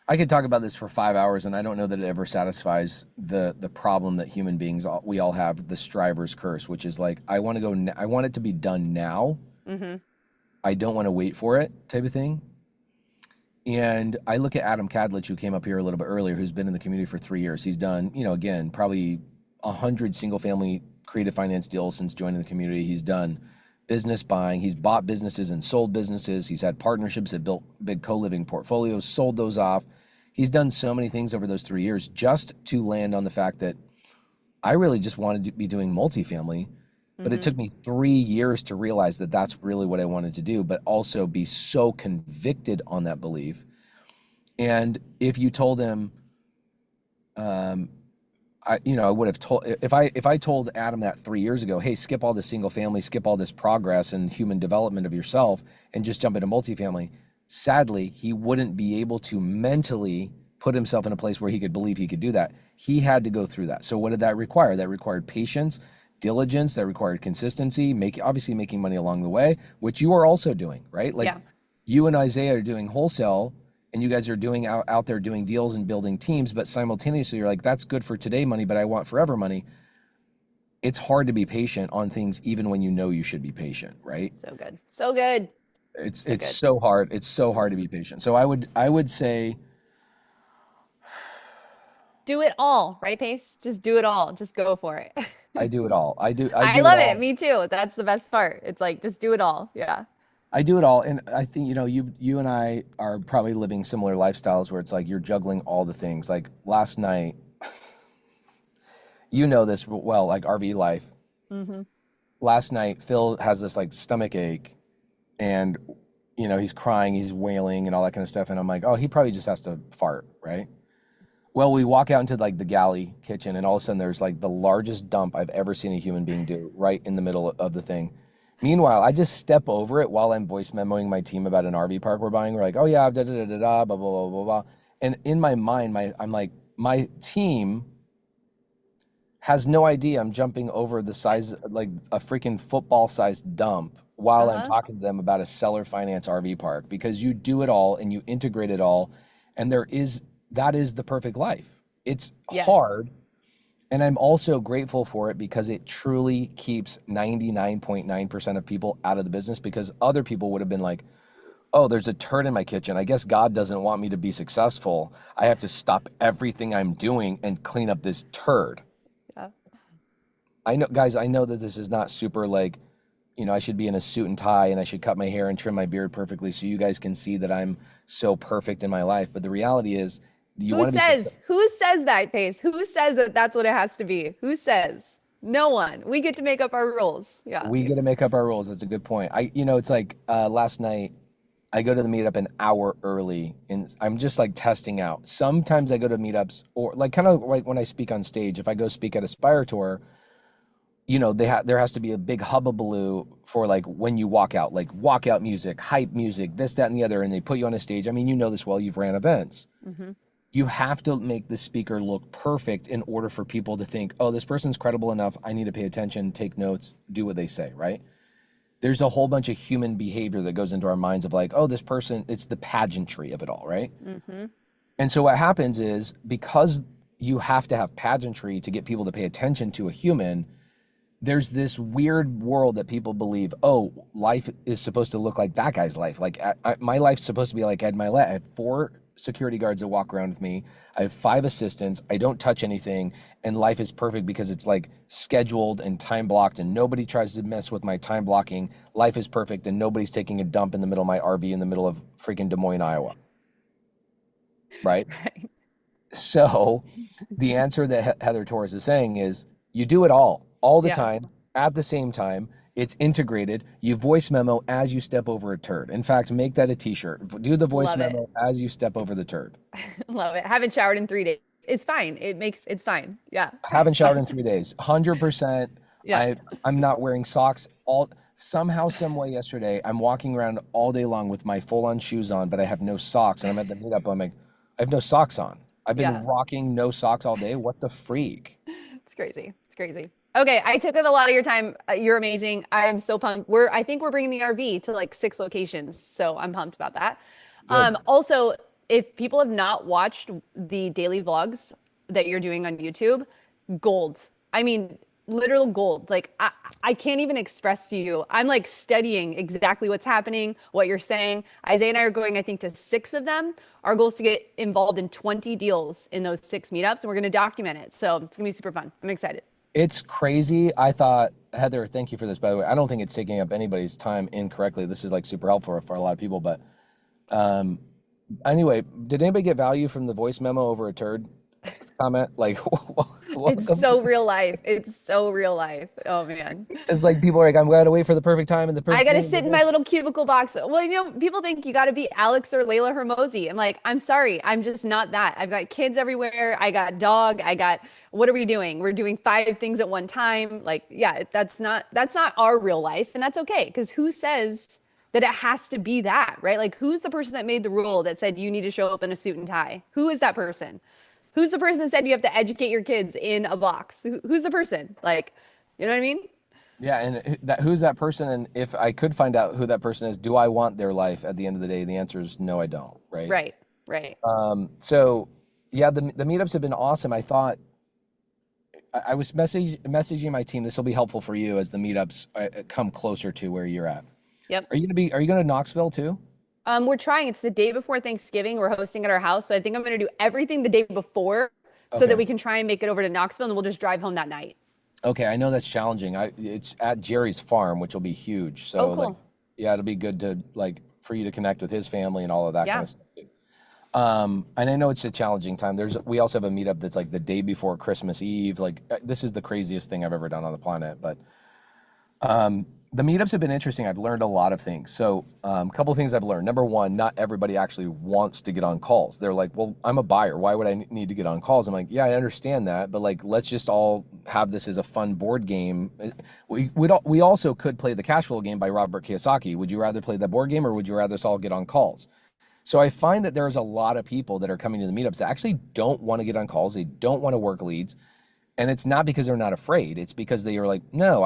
I could talk about this for 5 hours, and I don't know that it ever satisfies the problem that human beings we all have, the striver's curse, which is like, I want to go. I want it to be done now. I don't want to wait for it, type of thing. And I look at Adam Kadlich, who came up here a little bit earlier, who's been in the community for 3 years. He's done, again, probably 100 single-family creative finance deals since joining the community. He's done business buying. He's bought businesses and sold businesses. He's had partnerships that built big co-living portfolios, sold those off. He's done so many things over those 3 years just to land on the fact that I really just wanted to be doing multifamily, but it took me 3 years to realize that that's really what I wanted to do, but also be so convicted on that belief. And if you told him, I would have told, if I told Adam that 3 years ago, hey, skip all this single family, skip all this progress and human development of yourself and just jump into multifamily, sadly, he wouldn't be able to mentally put himself in a place where he could believe he could do that. He had to go through that. So what did that require? That required patience, diligence, that required consistency, obviously making money along the way, which you are also doing, right? Like you and Isaiah are doing wholesale, and you guys are doing out there doing deals and building teams, but simultaneously you're like, that's good for today money, but I want forever money. It's hard to be patient on things, even when you know you should be patient, right? so good. So good. It's so hard. It's so hard to be patient. So I would say, do it all, right, Pace? Just do it all. Just go for it. I do it all. I I love it. Me too. That's the best part. It's like, just do it all. Yeah. I do it all. And I think, you and I are probably living similar lifestyles where it's like you're juggling all the things. Like last night, this well, like RV life. Last night, Phil has this like stomach ache and, he's crying, he's wailing and all that kind of stuff. And I'm like, oh, he probably just has to fart, right? Well, we walk out into like the galley kitchen and all of a sudden there's like the largest dump I've ever seen a human being do right in the middle of the thing. Meanwhile, I just step over it while I'm voice memoing my team about an RV park we're buying. We're like, oh yeah, da da da da da, blah blah blah blah blah. And in my mind, I'm like, my team has no idea I'm jumping over the size, like a freaking football-sized dump while I'm talking to them about a seller finance RV park, because you do it all and you integrate it all, and that is the perfect life. It's hard. And I'm also grateful for it because it truly keeps 99.9% of people out of the business, because other people would have been like, oh, there's a turd in my kitchen. I guess God doesn't want me to be successful. I have to stop everything I'm doing and clean up this turd. Yeah. I know, guys, I know that this is not super like, I should be in a suit and tie and I should cut my hair and trim my beard perfectly so you guys can see that I'm so perfect in my life. But the reality is, who says that, Pace? Who says that that's what it has to be? Who says? No one. We get to make up our rules. Yeah. We get to make up our rules. That's a good point. It's like last night I go to the meetup an hour early and I'm just like testing out. Sometimes I go to meetups, or like kind of like when I speak on stage, if I go speak at Aspire Tour, there has to be a big hubbubaloo for like when you walk out, like walkout music, hype music, this, that, and the other, and they put you on a stage. I mean, you know this well, you've ran events. You have to make the speaker look perfect in order for people to think, oh, this person's credible enough. I need to pay attention, take notes, do what they say, right? There's a whole bunch of human behavior that goes into our minds of like, oh, this person, it's the pageantry of it all, right? And so what happens is, because you have to have pageantry to get people to pay attention to a human, there's this weird world that people believe, oh, life is supposed to look like that guy's life. Like my life's supposed to be like Ed Milet. I have 4 security guards that walk around with me. I have 5 assistants. I don't touch anything. And life is perfect because it's like scheduled and time blocked and nobody tries to mess with my time blocking. Life is perfect and nobody's taking a dump in the middle of my RV in the middle of freaking Des Moines, Iowa. Right? So the answer that Heather Torres is saying is, you do it all the time, at the same time. It's integrated. You voice memo as you step over a turd. In fact, make that a t-shirt. Do the voice memo as you step over the turd. Love it. Haven't showered in 3 days. It's fine. It's fine. Yeah. Haven't showered in 3 days. 100%. Yeah. I'm not wearing socks. somehow, some way yesterday, I'm walking around all day long with my full-on shoes on, but I have no socks. And I'm at the meetup. I'm like, I have no socks on. I've been Yeah. rocking no socks all day. What the freak? It's crazy. It's crazy. Okay, I took up a lot of your time. You're amazing. I am so pumped. I think we're bringing the RV to like 6 locations, so I'm pumped about that. Also, if people have not watched the daily vlogs that you're doing on YouTube, gold. I mean, literal gold. Like I can't even express to you. I'm like studying exactly what's happening, what you're saying. Isaiah and I are going, I think, to 6 of them. Our goal is to get involved in 20 deals in those 6 meetups, and we're going to document it. So it's going to be super fun. I'm excited. It's crazy. I thought, Heather, thank you for this, by the way. I don't think it's taking up anybody's time incorrectly. This is like super helpful for a lot of people. But anyway, did anybody get value from the voice memo over a turd comment? Like, it's so real life. It's so real life. Oh man. It's like people are like, I'm going to wait for the perfect time and the perfect. I got to sit in my little cubicle box. Well, you know, people think you got to be Alex or Layla Hermosi. I'm like, I'm sorry. I'm just not that. I've got kids everywhere. I got dog. What are we doing? We're doing 5 things at one time. Like, yeah, that's not our real life. And that's okay. Because who says that it has to be that, right? Like, who's the person that made the rule that said you need to show up in a suit and tie? Who is that person? Who's the person that said you have to educate your kids in a box? Who's the person? Like, you know what I mean? Yeah, and who's that person? And if I could find out who that person is, do I want their life at the end of the day? The answer is no, I don't, right? Right. So, yeah, the meetups have been awesome. I thought, I was messaging my team, this will be helpful for you as the meetups come closer to where you're at. Yep. Are you going to Knoxville too? We're trying. It's the day before Thanksgiving. We're hosting at our house. So I think I'm going to do everything the day before so that we can try and make it over to Knoxville, and we'll just drive home that night. Okay. I know that's challenging. It's at Jerry's farm, which will be huge. So cool. like, yeah, it'll be good to for you to connect with his family and all of that kind of stuff. And I know it's a challenging time. We also have a meetup that's like the day before Christmas Eve. Like this is the craziest thing I've ever done on the planet, but, the meetups have been interesting. I've learned a lot of things. So a couple of things I've learned. Number one, not everybody actually wants to get on calls. They're like, well, I'm a buyer. Why would I need to get on calls? I'm like, yeah, I understand that. But like, let's just all have this as a fun board game. We also could play the cash flow game by Robert Kiyosaki. Would you rather play that board game or would you rather us all get on calls? So I find that there's a lot of people that are coming to the meetups that actually don't want to get on calls. They don't want to work leads. And it's not because they're not afraid. It's because they are like, no,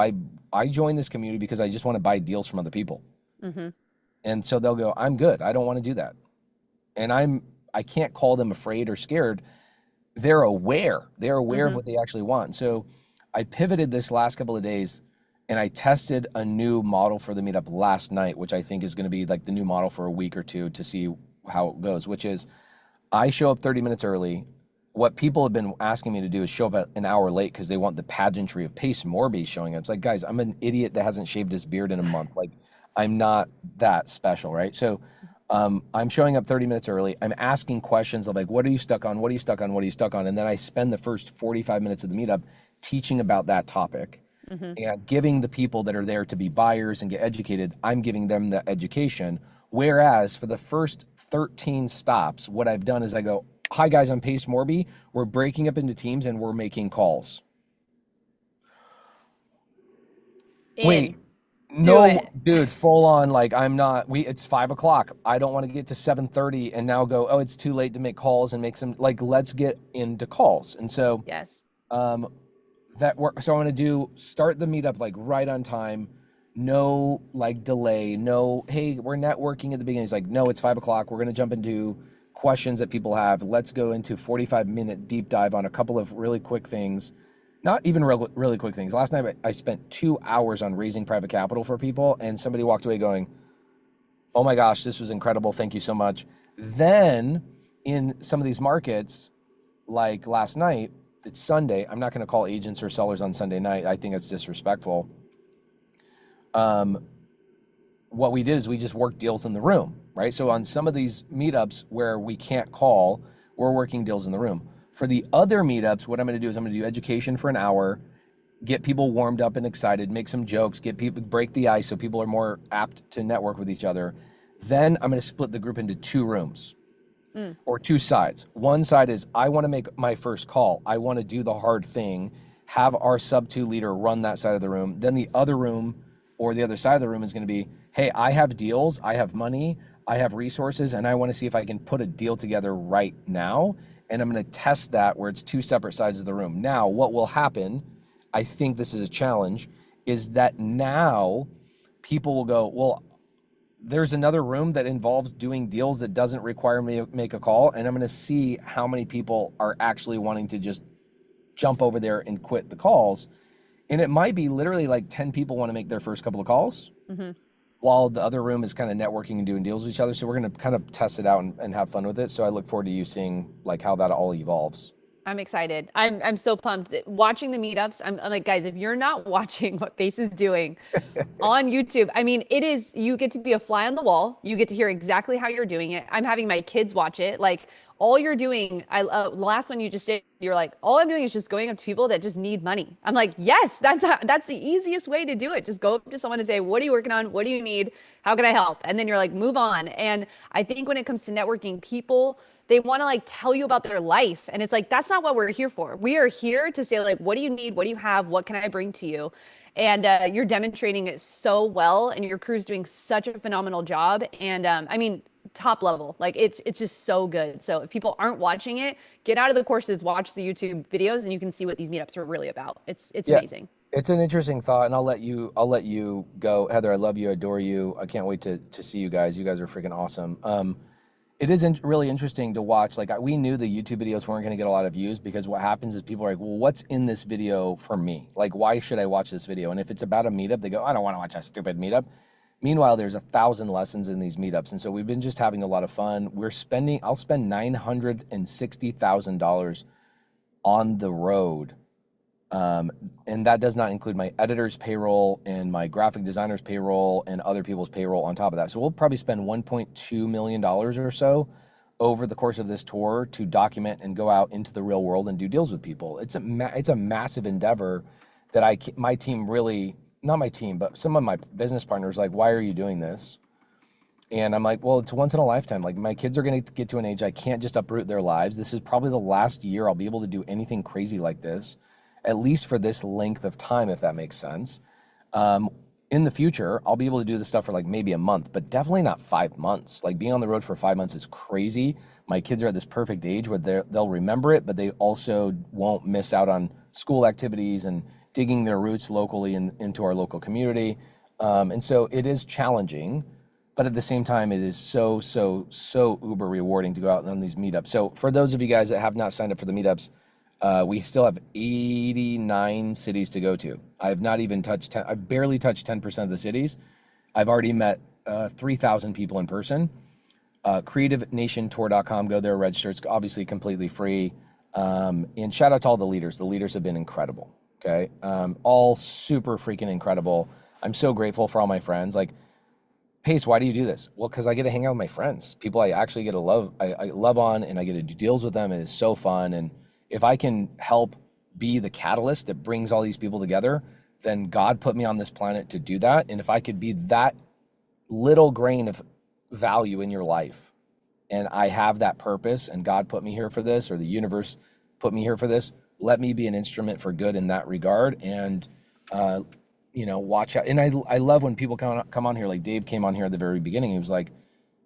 I joined this community because I just want to buy deals from other people. Mm-hmm. And so they'll go, I'm good. I don't want to do that. And I can't call them afraid or scared. They're aware. They're aware of what they actually want. So I pivoted this last couple of days and I tested a new model for the meetup last night, which I think is going to be like the new model for a week or two to see how it goes, which is I show up 30 minutes early. What people have been asking me to do is show up an hour late because they want the pageantry of Pace Morby showing up. It's like, guys, I'm an idiot that hasn't shaved his beard in a month. Like, I'm not that special, right? So I'm showing up 30 minutes early. I'm asking questions of like, what are you stuck on? What are you stuck on? What are you stuck on? And then I spend the first 45 minutes of the meetup teaching about that topic and giving the people that are there to be buyers and get educated, I'm giving them the education. Whereas for the first 13 stops, what I've done is I go, hi guys, I'm Pace Morby. We're breaking up into teams and we're making calls. Wait, no, dude, full on. Like it's 5 o'clock. I don't want to get to 7:30 and now go, oh, it's too late to make calls and make some, like, let's get into calls. And so, yes, so I want to start the meetup like right on time. No like delay, no, hey, we're networking at the beginning. It's like, no, it's 5 o'clock. We're going to jump into questions that people have. Let's go into 45-minute deep dive on a couple of really quick things. Not even really quick things. Last night, I spent 2 hours on raising private capital for people, and somebody walked away going, oh my gosh, this was incredible. Thank you so much. Then in some of these markets, like last night, it's Sunday. I'm not going to call agents or sellers on Sunday night. I think it's disrespectful. What we did is we just worked deals in the room, right? So on some of these meetups where we can't call, we're working deals in the room. For the other meetups, what I'm going to do is I'm going to do education for an hour, get people warmed up and excited, make some jokes, get people, break the ice so people are more apt to network with each other. Then I'm going to split the group into 2 rooms or 2 sides. One side is I want to make my first call. I want to do the hard thing, have our SubTo leader run that side of the room. Then the other room or the other side of the room is going to be, hey, I have deals, I have money, I have resources, and I want to see if I can put a deal together right now. And I'm going to test that where it's two separate sides of the room. Now, what will happen, I think this is a challenge, is that now people will go, well, there's another room that involves doing deals that doesn't require me to make a call. And I'm going to see how many people are actually wanting to just jump over there and quit the calls. And it might be literally like 10 people want to make their first couple of calls while the other room is kind of networking and doing deals with each other. So we're going to kind of test it out and have fun with it. So I look forward to you seeing like how that all evolves. I'm excited. I'm so pumped. Watching the meetups, I'm like, guys, if you're not watching what Face is doing on YouTube, I mean, it is, you get to be a fly on the wall. You get to hear exactly how you're doing it. I'm having my kids watch it. Like, all you're doing, the last one you just did, you're like, all I'm doing is just going up to people that just need money. I'm like, yes, that's the easiest way to do it. Just go up to someone and say, what are you working on? What do you need? How can I help? And then you're like, move on. And I think when it comes to networking, people, they want to like tell you about their life. And it's like, that's not what we're here for. We are here to say like, what do you need? What do you have? What can I bring to you? And you're demonstrating it so well, and your crew's doing such a phenomenal job. And I mean, top level, like it's just so good. So if people aren't watching it, get out of the courses, watch the YouTube videos, and you can see what these meetups are really about. It's amazing. It's an interesting thought, and I'll let you go, Heather. I love you, adore you. I can't wait to see you guys. You guys are freaking awesome. It is really interesting to watch. Like, we knew the YouTube videos weren't going to get a lot of views, because what happens is people are like, well, what's in this video for me? Like, why should I watch this video? And if it's about a meetup, they go, I don't want to watch a stupid meetup. Meanwhile, there's 1,000 lessons in these meetups. And so we've been just having a lot of fun. I'll spend $960,000 on the road. And that does not include my editor's payroll and my graphic designer's payroll and other people's payroll on top of that. So we'll probably spend $1.2 million or so over the course of this tour to document and go out into the real world and do deals with people. It's a massive endeavor that my team really, not my team, but some of my business partners, like, why are you doing this? And I'm like, well, it's once in a lifetime. Like, my kids are going to get to an age I can't just uproot their lives. This is probably the last year I'll be able to do anything crazy like this, at least for this length of time, if that makes sense. In the future, I'll be able to do this stuff for like maybe a month, but definitely not 5 months. Like, being on the road for 5 months is crazy. My kids are at this perfect age where they'll remember it, but they also won't miss out on school activities and digging their roots locally into our local community. And so it is challenging, but at the same time, it is so uber rewarding to go out on these meetups. So for those of you guys that have not signed up for the meetups, we still have 89 cities to go to. I've barely touched 10% of the cities. I've already met 3,000 people in person. CreativeNationTour.com, go there, register. It's obviously completely free. And shout out to all the leaders. The leaders have been incredible. Okay. All super freaking incredible. I'm so grateful for all my friends. Like, Pace, why do you do this? Well, because I get to hang out with my friends, people I actually get to love, I love on, and I get to do deals with them. And it's so fun. And if I can help be the catalyst that brings all these people together, then God put me on this planet to do that. And if I could be that little grain of value in your life, and I have that purpose, and God put me here for this, or the universe put me here for this, let me be an instrument for good in that regard. And, watch out. And I love when people come on here, like Dave came on here at the very beginning. He was like,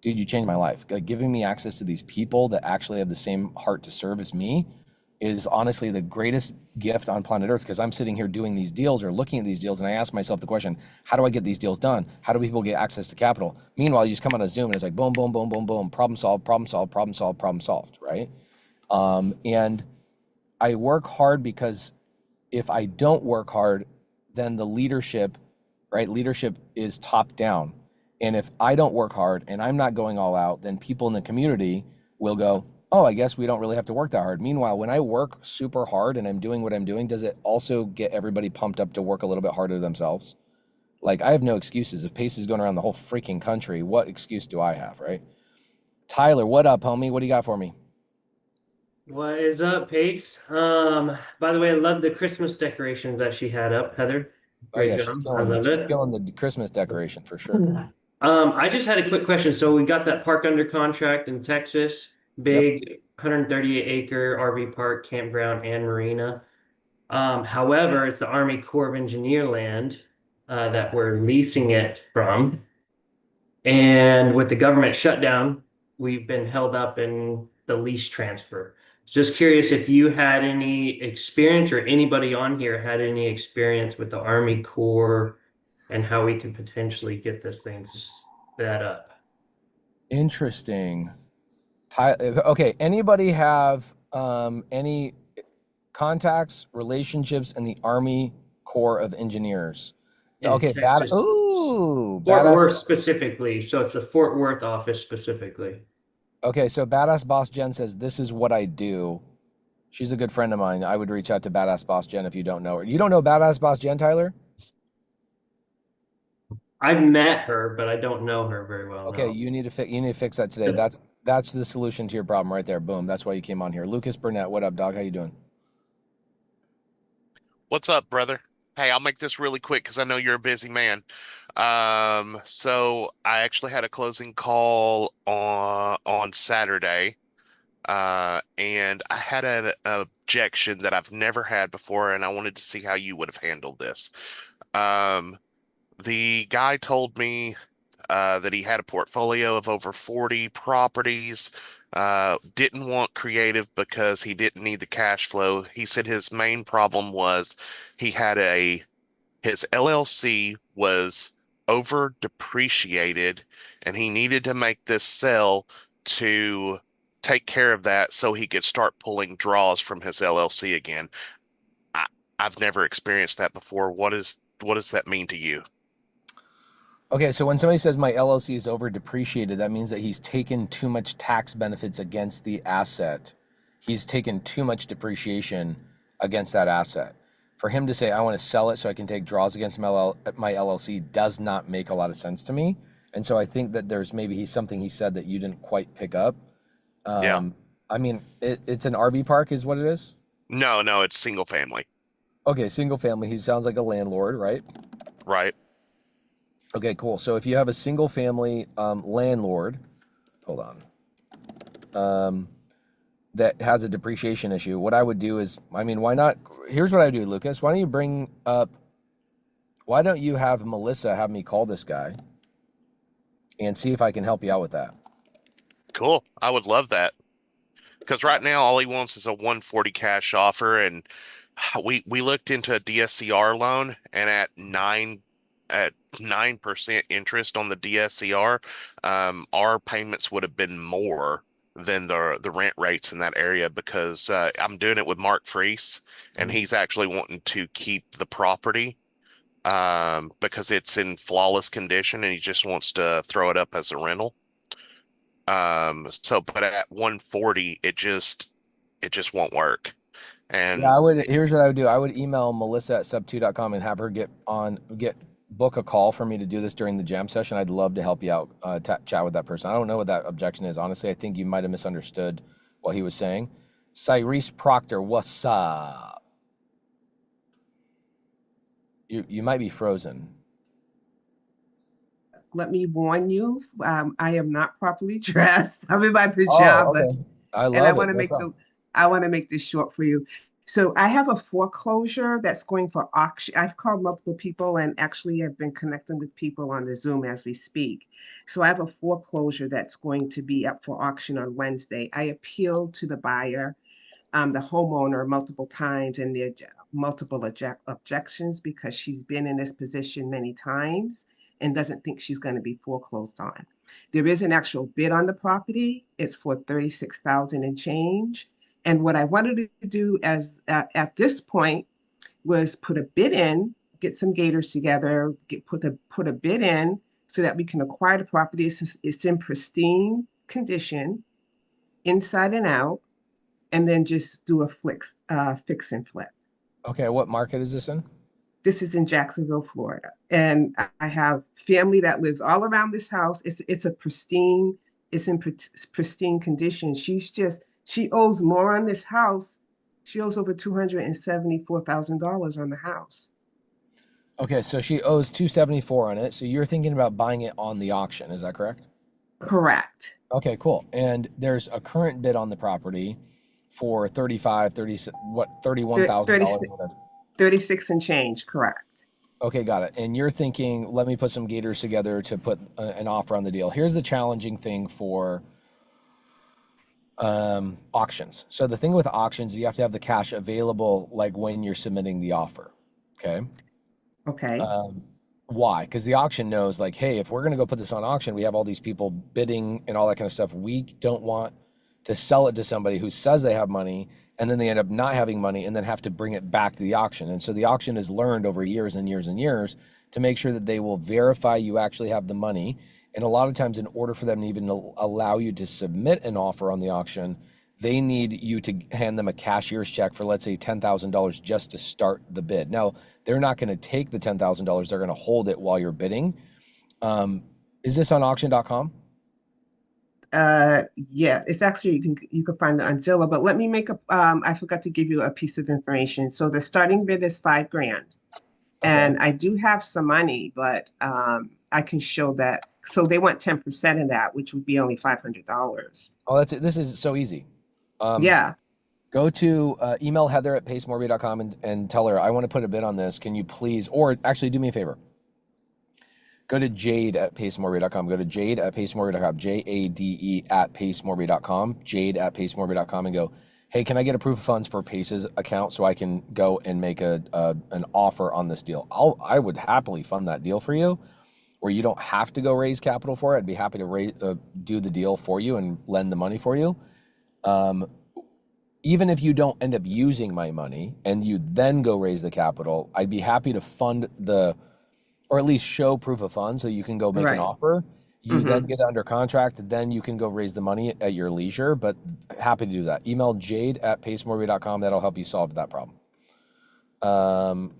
dude, you changed my life. Like, giving me access to these people that actually have the same heart to serve as me is honestly the greatest gift on planet Earth, because I'm sitting here doing these deals or looking at these deals, and I ask myself the question, how do I get these deals done? How do people get access to capital? Meanwhile, you just come on a Zoom and it's like boom, boom, boom, boom, boom, problem solved, problem solved, problem solved, problem solved, right? And I work hard because if I don't work hard, then the leadership, right? Leadership is top down. And if I don't work hard and I'm not going all out, then people in the community will go, oh, I guess we don't really have to work that hard. Meanwhile, when I work super hard and I'm doing what I'm doing, does it also get everybody pumped up to work a little bit harder themselves? Like, I have no excuses. If Pace is going around the whole freaking country, what excuse do I have, right? Tyler, what up, homie? What do you got for me? What is up, Pace? By the way, I love the Christmas decorations that she had up, Heather. Great job. I love it. She's killing the Christmas decoration for sure. I just had a quick question. So we got that park under contract in Texas, big 138-acre RV park, campground, and marina. However, it's the Army Corps of Engineer land. that we're leasing it from. And with the government shutdown, we've been held up in the lease transfer. Just curious if you had any experience or anybody on here had any experience with the Army Corps and how we can potentially get this thing sped up. Interesting. Okay, anybody have any contacts, relationships in the Army Corps of Engineers? In Okay, Texas. Ooh, Fort badass. Worth specifically. So it's the Fort Worth office specifically. Okay, so Badass Boss Jen says, this is what I do. She's a good friend of mine. I would reach out to Badass Boss Jen if you don't know her. You don't know Badass Boss Jen, Tyler? I've met her, but I don't know her very well. Okay, no. you need to fix that today. That's the solution to your problem right there. Boom. That's why you came on here. Lucas Burnett, what up, dog? How you doing? What's up, brother? Hey, I'll make this really quick because I know you're a busy man. So I actually had a closing call on Saturday, and I had an objection that I've never had before, and I wanted to see how you would have handled this. The guy told me that he had a portfolio of over 40 properties. Didn't want creative because he didn't need the cash flow. He said his main problem was he had his LLC was over depreciated and he needed to make this sell to take care of that so he could start pulling draws from his LLC again. I've never experienced that before. What does that mean to you? Okay, so when somebody says my LLC is over depreciated, that means that he's taken too much tax benefits against the asset. He's taken too much depreciation against that asset. For him to say, I want to sell it so I can take draws against my LLC does not make a lot of sense to me. And so I think that there's maybe something he said that you didn't quite pick up. Yeah. I mean, it's an RV park is what it is? No, it's single family. Okay, single family. He sounds like a landlord, right? Right. Okay, cool. So if you have a single family landlord, hold on, that has a depreciation issue, what I would do is, I mean, why not? Here's what I do, Lucas. Why don't you have Melissa have me call this guy and see if I can help you out with that? Cool. I would love that. Because right now all he wants is a 140 cash offer, and we looked into a DSCR loan, and at 9% interest on the DSCR, our payments would have been more than the rent rates in that area because I'm doing it with Mark Freese, and he's actually wanting to keep the property because it's in flawless condition, and he just wants to throw it up as a rental. But at 140, it just won't work. And yeah, here's what I would do. I would email Melissa at SubTo.com and have her book a call for me to do this during the jam session. I'd love to help you out, chat with that person. I don't know what that objection is. Honestly, I think you might have misunderstood what he was saying. Cyrese Proctor, what's up? You might be frozen. Let me warn you, I am not properly dressed. I'm in my pajamas. I love and I it. want to make this short for you. So I have a foreclosure that's going for auction. I've called multiple people and actually have been connecting with people on the Zoom as we speak. So I have a foreclosure that's going to be up for auction on Wednesday. I appealed to the buyer, the homeowner, multiple times, and there are multiple objections because she's been in this position many times and doesn't think she's going to be foreclosed on. There is an actual bid on the property. It's for $36,000 and change. And what I wanted to do at this point was put a bid in, get some gators together, put a bid in so that we can acquire the property. It's in pristine condition, inside and out, and then just do a fix and flip. Okay, what market is this in? This is in Jacksonville, Florida. And I have family that lives all around this house. It's in pristine condition. She owes more on this house. She owes over $274,000 on the house. Okay, so she owes $274 on it. So you're thinking about buying it on the auction, is that correct? Correct. Okay, cool. And there's a current bid on the property for $31,000. 36 and change, correct. Okay, got it. And you're thinking, let me put some gators together to put an offer on the deal. Here's the challenging thing for auctions. So the thing with auctions, you have to have the cash available like when you're submitting the offer. Okay. Okay. Why? Because the auction knows like, hey, if we're going to go put this on auction, we have all these people bidding and all that kind of stuff. We don't want to sell it to somebody who says they have money and then they end up not having money and then have to bring it back to the auction. And so the auction is learned over years and years and years to make sure that they will verify you actually have the money. And a lot of times in order for them to even allow you to submit an offer on the auction, they need you to hand them a cashier's check for, let's say, $10,000 just to start the bid. Now, they're not going to take the $10,000. They're going to hold it while you're bidding. Is this on auction.com? Yeah, it's actually you can find it on Zillow, but let me make a I forgot to give you a piece of information. So the starting bid is $5,000. Okay. And I do have some money, but I can show that. So they want 10% of that, which would be only $500. Oh, that's it. This is so easy. Yeah. Go to email Heather at pacemorby.com and tell her, I want to put a bid on this. Can you please, or actually do me a favor. Go to Jade at pacemorby.com. Go to Jade at pacemorby.com, JADE at pacemorby.com, Jade at pacemorby.com, and go, hey, can I get a proof of funds for Pace's account so I can go and make an offer on this deal? I would happily fund that deal for you, where you don't have to go raise capital for it. I'd be happy to do the deal for you and lend the money for you. Even if you don't end up using my money and you then go raise the capital, I'd be happy to fund or at least show proof of funds so you can go make an offer. You then get under contract, then you can go raise the money at your leisure, but happy to do that. Email Jade at pacemorby.com. That'll help you solve that problem.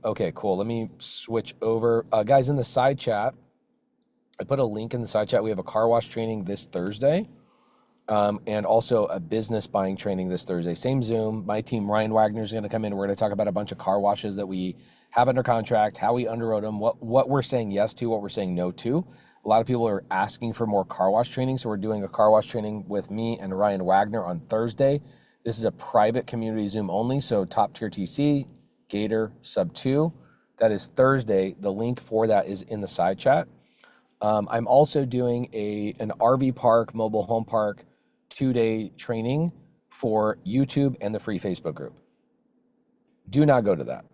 Okay, cool. Let me switch over. Guys, in the side chat, I put a link in the side chat. We have a car wash training this Thursday. And also a business buying training this Thursday. Same Zoom. My team, Ryan Wagner, is going to come in. We're going to talk about a bunch of car washes that we have under contract, how we underwrote them, what we're saying yes to, what we're saying no to. A lot of people are asking for more car wash training, so we're doing a car wash training with me and Ryan Wagner on Thursday. This is a private community Zoom only, so top tier TC, Gator, SubTo. That is Thursday. The link for that is in the side chat. I'm also doing an RV park, mobile home park, 2-day training for YouTube and the free Facebook group. Do not go to that.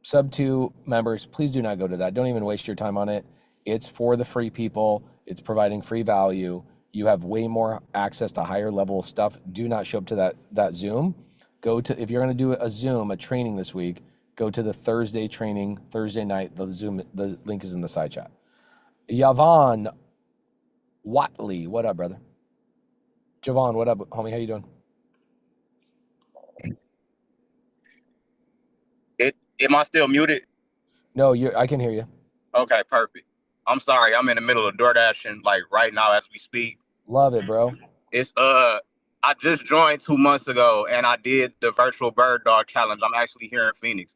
SubTo members, please do not go to that. Don't even waste your time on it. It's for the free people. It's providing free value. You have way more access to higher level stuff. Do not show up to that Zoom. If you're going to do a Zoom, a training this week, go to the Thursday training, Thursday night. The link is in the side chat. Yvonne Watley, what up, brother? Javon, what up, homie? How you doing? Am I still muted? No, I can hear you. Okay, perfect. I'm sorry, I'm in the middle of DoorDashing like right now as we speak. Love it, bro. It's I just joined 2 months ago and I did the virtual bird dog challenge. I'm actually here in Phoenix.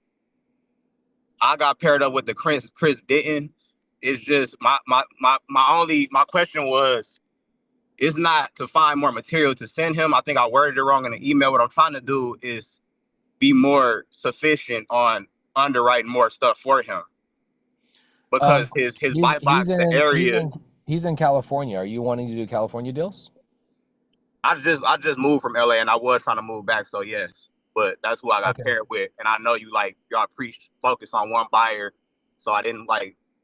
I got paired up with the Chris Ditton. It's just my question was, it's not to find more material to send him. I think I worded it wrong in the email. What I'm trying to do is be more sufficient on underwriting more stuff for him. Because his buy box, the area. He's in California. Are you wanting to do California deals? I just moved from LA and I was trying to move back, so yes. But that's who I got paired with. And I know y'all preach focus on one buyer. So I didn't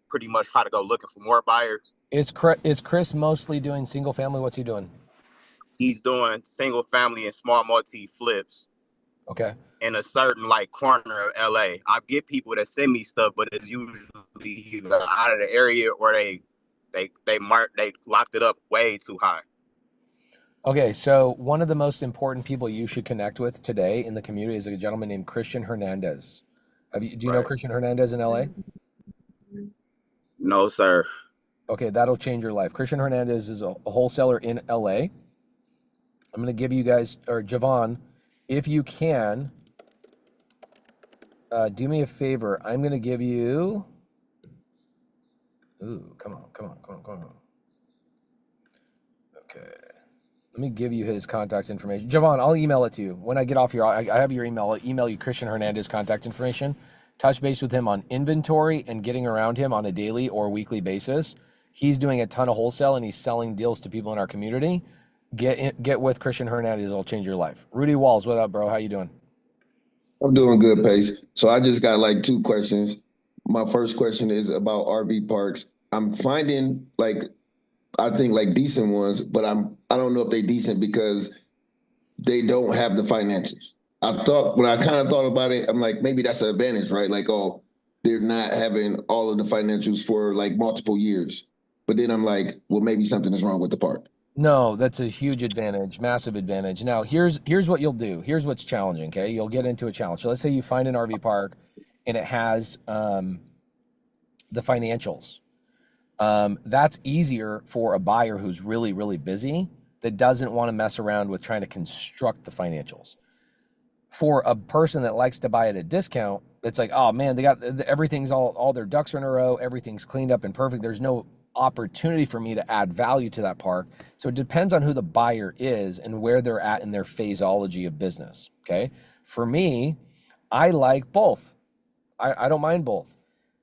pretty much try to go looking for more buyers. Is Chris mostly doing single family? What's he doing? He's doing single family and small multi flips. Okay. In a certain corner of LA. I get people that send me stuff, but it's usually either out of the area or they locked it up way too high. Okay, so one of the most important people you should connect with today in the community is a gentleman named Christian Hernandez. Do you know Christian Hernandez in LA? No, sir. Okay, that'll change your life. Christian Hernandez is a wholesaler in LA. I'm going to give you guys, or Javon, if you can, do me a favor. I'm going to give you, come on. Okay. Let me give you his contact information. Javon, I'll email it to you. When I get off here, I have your email. I'll email you Christian Hernandez contact information. touch base with him on inventory and getting around him on a daily or weekly basis. He's doing a ton of wholesale and he's selling deals to people in our community. Get with Christian Hernandez. It'll change your life. Rudy Walls, what up, bro? How you doing? I'm doing good, Pace. So I just got like 2 questions. My first question is about RV parks. I'm finding I think decent ones, but I don't know if they're decent because they don't have the financials. When I kind of thought about it, I'm like, maybe that's an advantage, right? Like, oh, they're not having all of the financials for like multiple years. But then I'm like, well, maybe something is wrong with the park. No, that's a huge advantage, massive advantage. Now, here's what you'll do. Here's what's challenging, okay? You'll get into a challenge. So let's say you find an RV park and it has the financials. That's easier for a buyer who's really, really busy that doesn't want to mess around with trying to construct the financials. For a person that likes to buy at a discount, it's like, oh man, they got everything's all their ducks are in a row, everything's cleaned up and perfect. There's no opportunity for me to add value to that park. So it depends on who the buyer is and where they're at in their phaseology of business. Okay. For me, I like both. I don't mind both.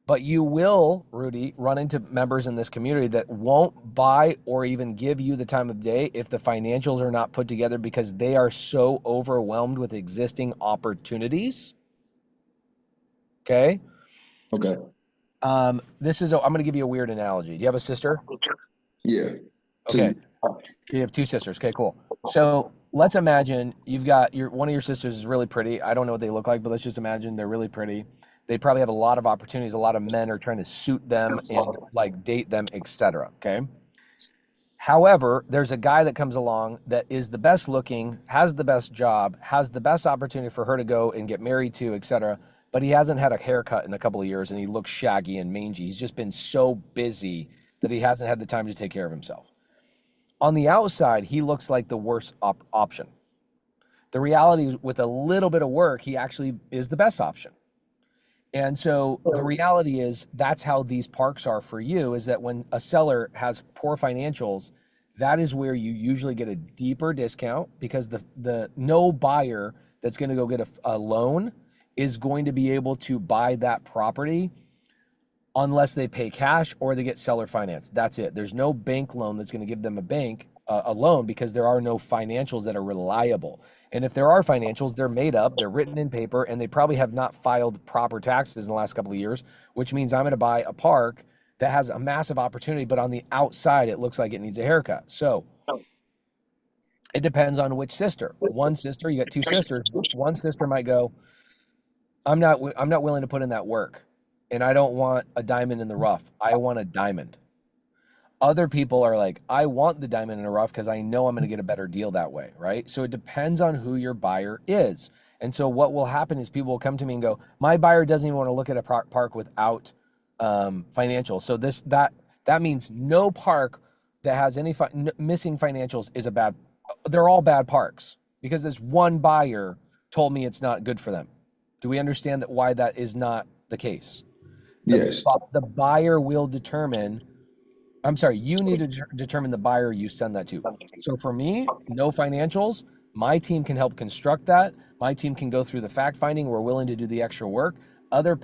But you will, Rudy, run into members in this community that won't buy or even give you the time of day if the financials are not put together because they are so overwhelmed with existing opportunities. Okay? Okay. I'm going to give you a weird analogy. Do you have a sister? Yeah. Okay. You have 2 sisters. Okay, cool. So let's imagine you've got one of your sisters is really pretty. I don't know what they look like, but let's just imagine they're really pretty. They probably have a lot of opportunities. A lot of men are trying to suit them and like date them, etc. Okay. However, there's a guy that comes along that is the best looking, has the best job, has the best opportunity for her to go and get married to, etc. But he hasn't had a haircut in a couple of years and he looks shaggy and mangy. He's just been so busy that he hasn't had the time to take care of himself. On the outside, he looks like the worst option. The reality is, with a little bit of work, he actually is the best option. And so the reality is that's how these parks are for you, is that when a seller has poor financials, that is where you usually get a deeper discount because the no buyer that's going to go get a loan is going to be able to buy that property unless they pay cash or they get seller finance. That's it. There's no bank loan that's going to give them a loan because there are no financials that are reliable. And if there are financials, they're made up, they're written in paper, and they probably have not filed proper taxes in the last couple of years, which means I'm going to buy a park that has a massive opportunity, but on the outside, it looks like it needs a haircut. So it depends on which sister. One sister, you got 2 sisters. One sister might go, I'm not willing to put in that work, and I don't want a diamond in the rough. I want a diamond. Other people are like, I want the diamond in the rough because I know I'm going to get a better deal that way, right? So it depends on who your buyer is. And so what will happen is people will come to me and go, my buyer doesn't even want to look at a park without financials. So that means no park that has any missing financials is they're all bad parks because this one buyer told me it's not good for them. Do we understand why that is not the case? Yes. The buyer will determine. You need to determine the buyer you send that to. So for me, no financials. My team can help construct that. My team can go through the fact finding. We're willing to do the extra work. Other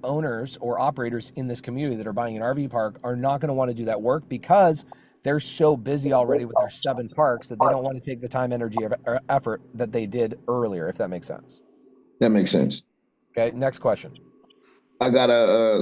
owners or operators in this community that are buying an RV park are not going to want to do that work because they're so busy already with their 7 parks that they don't want to take the time, energy, or effort that they did earlier, if that makes sense. That makes sense. Okay, next question. I got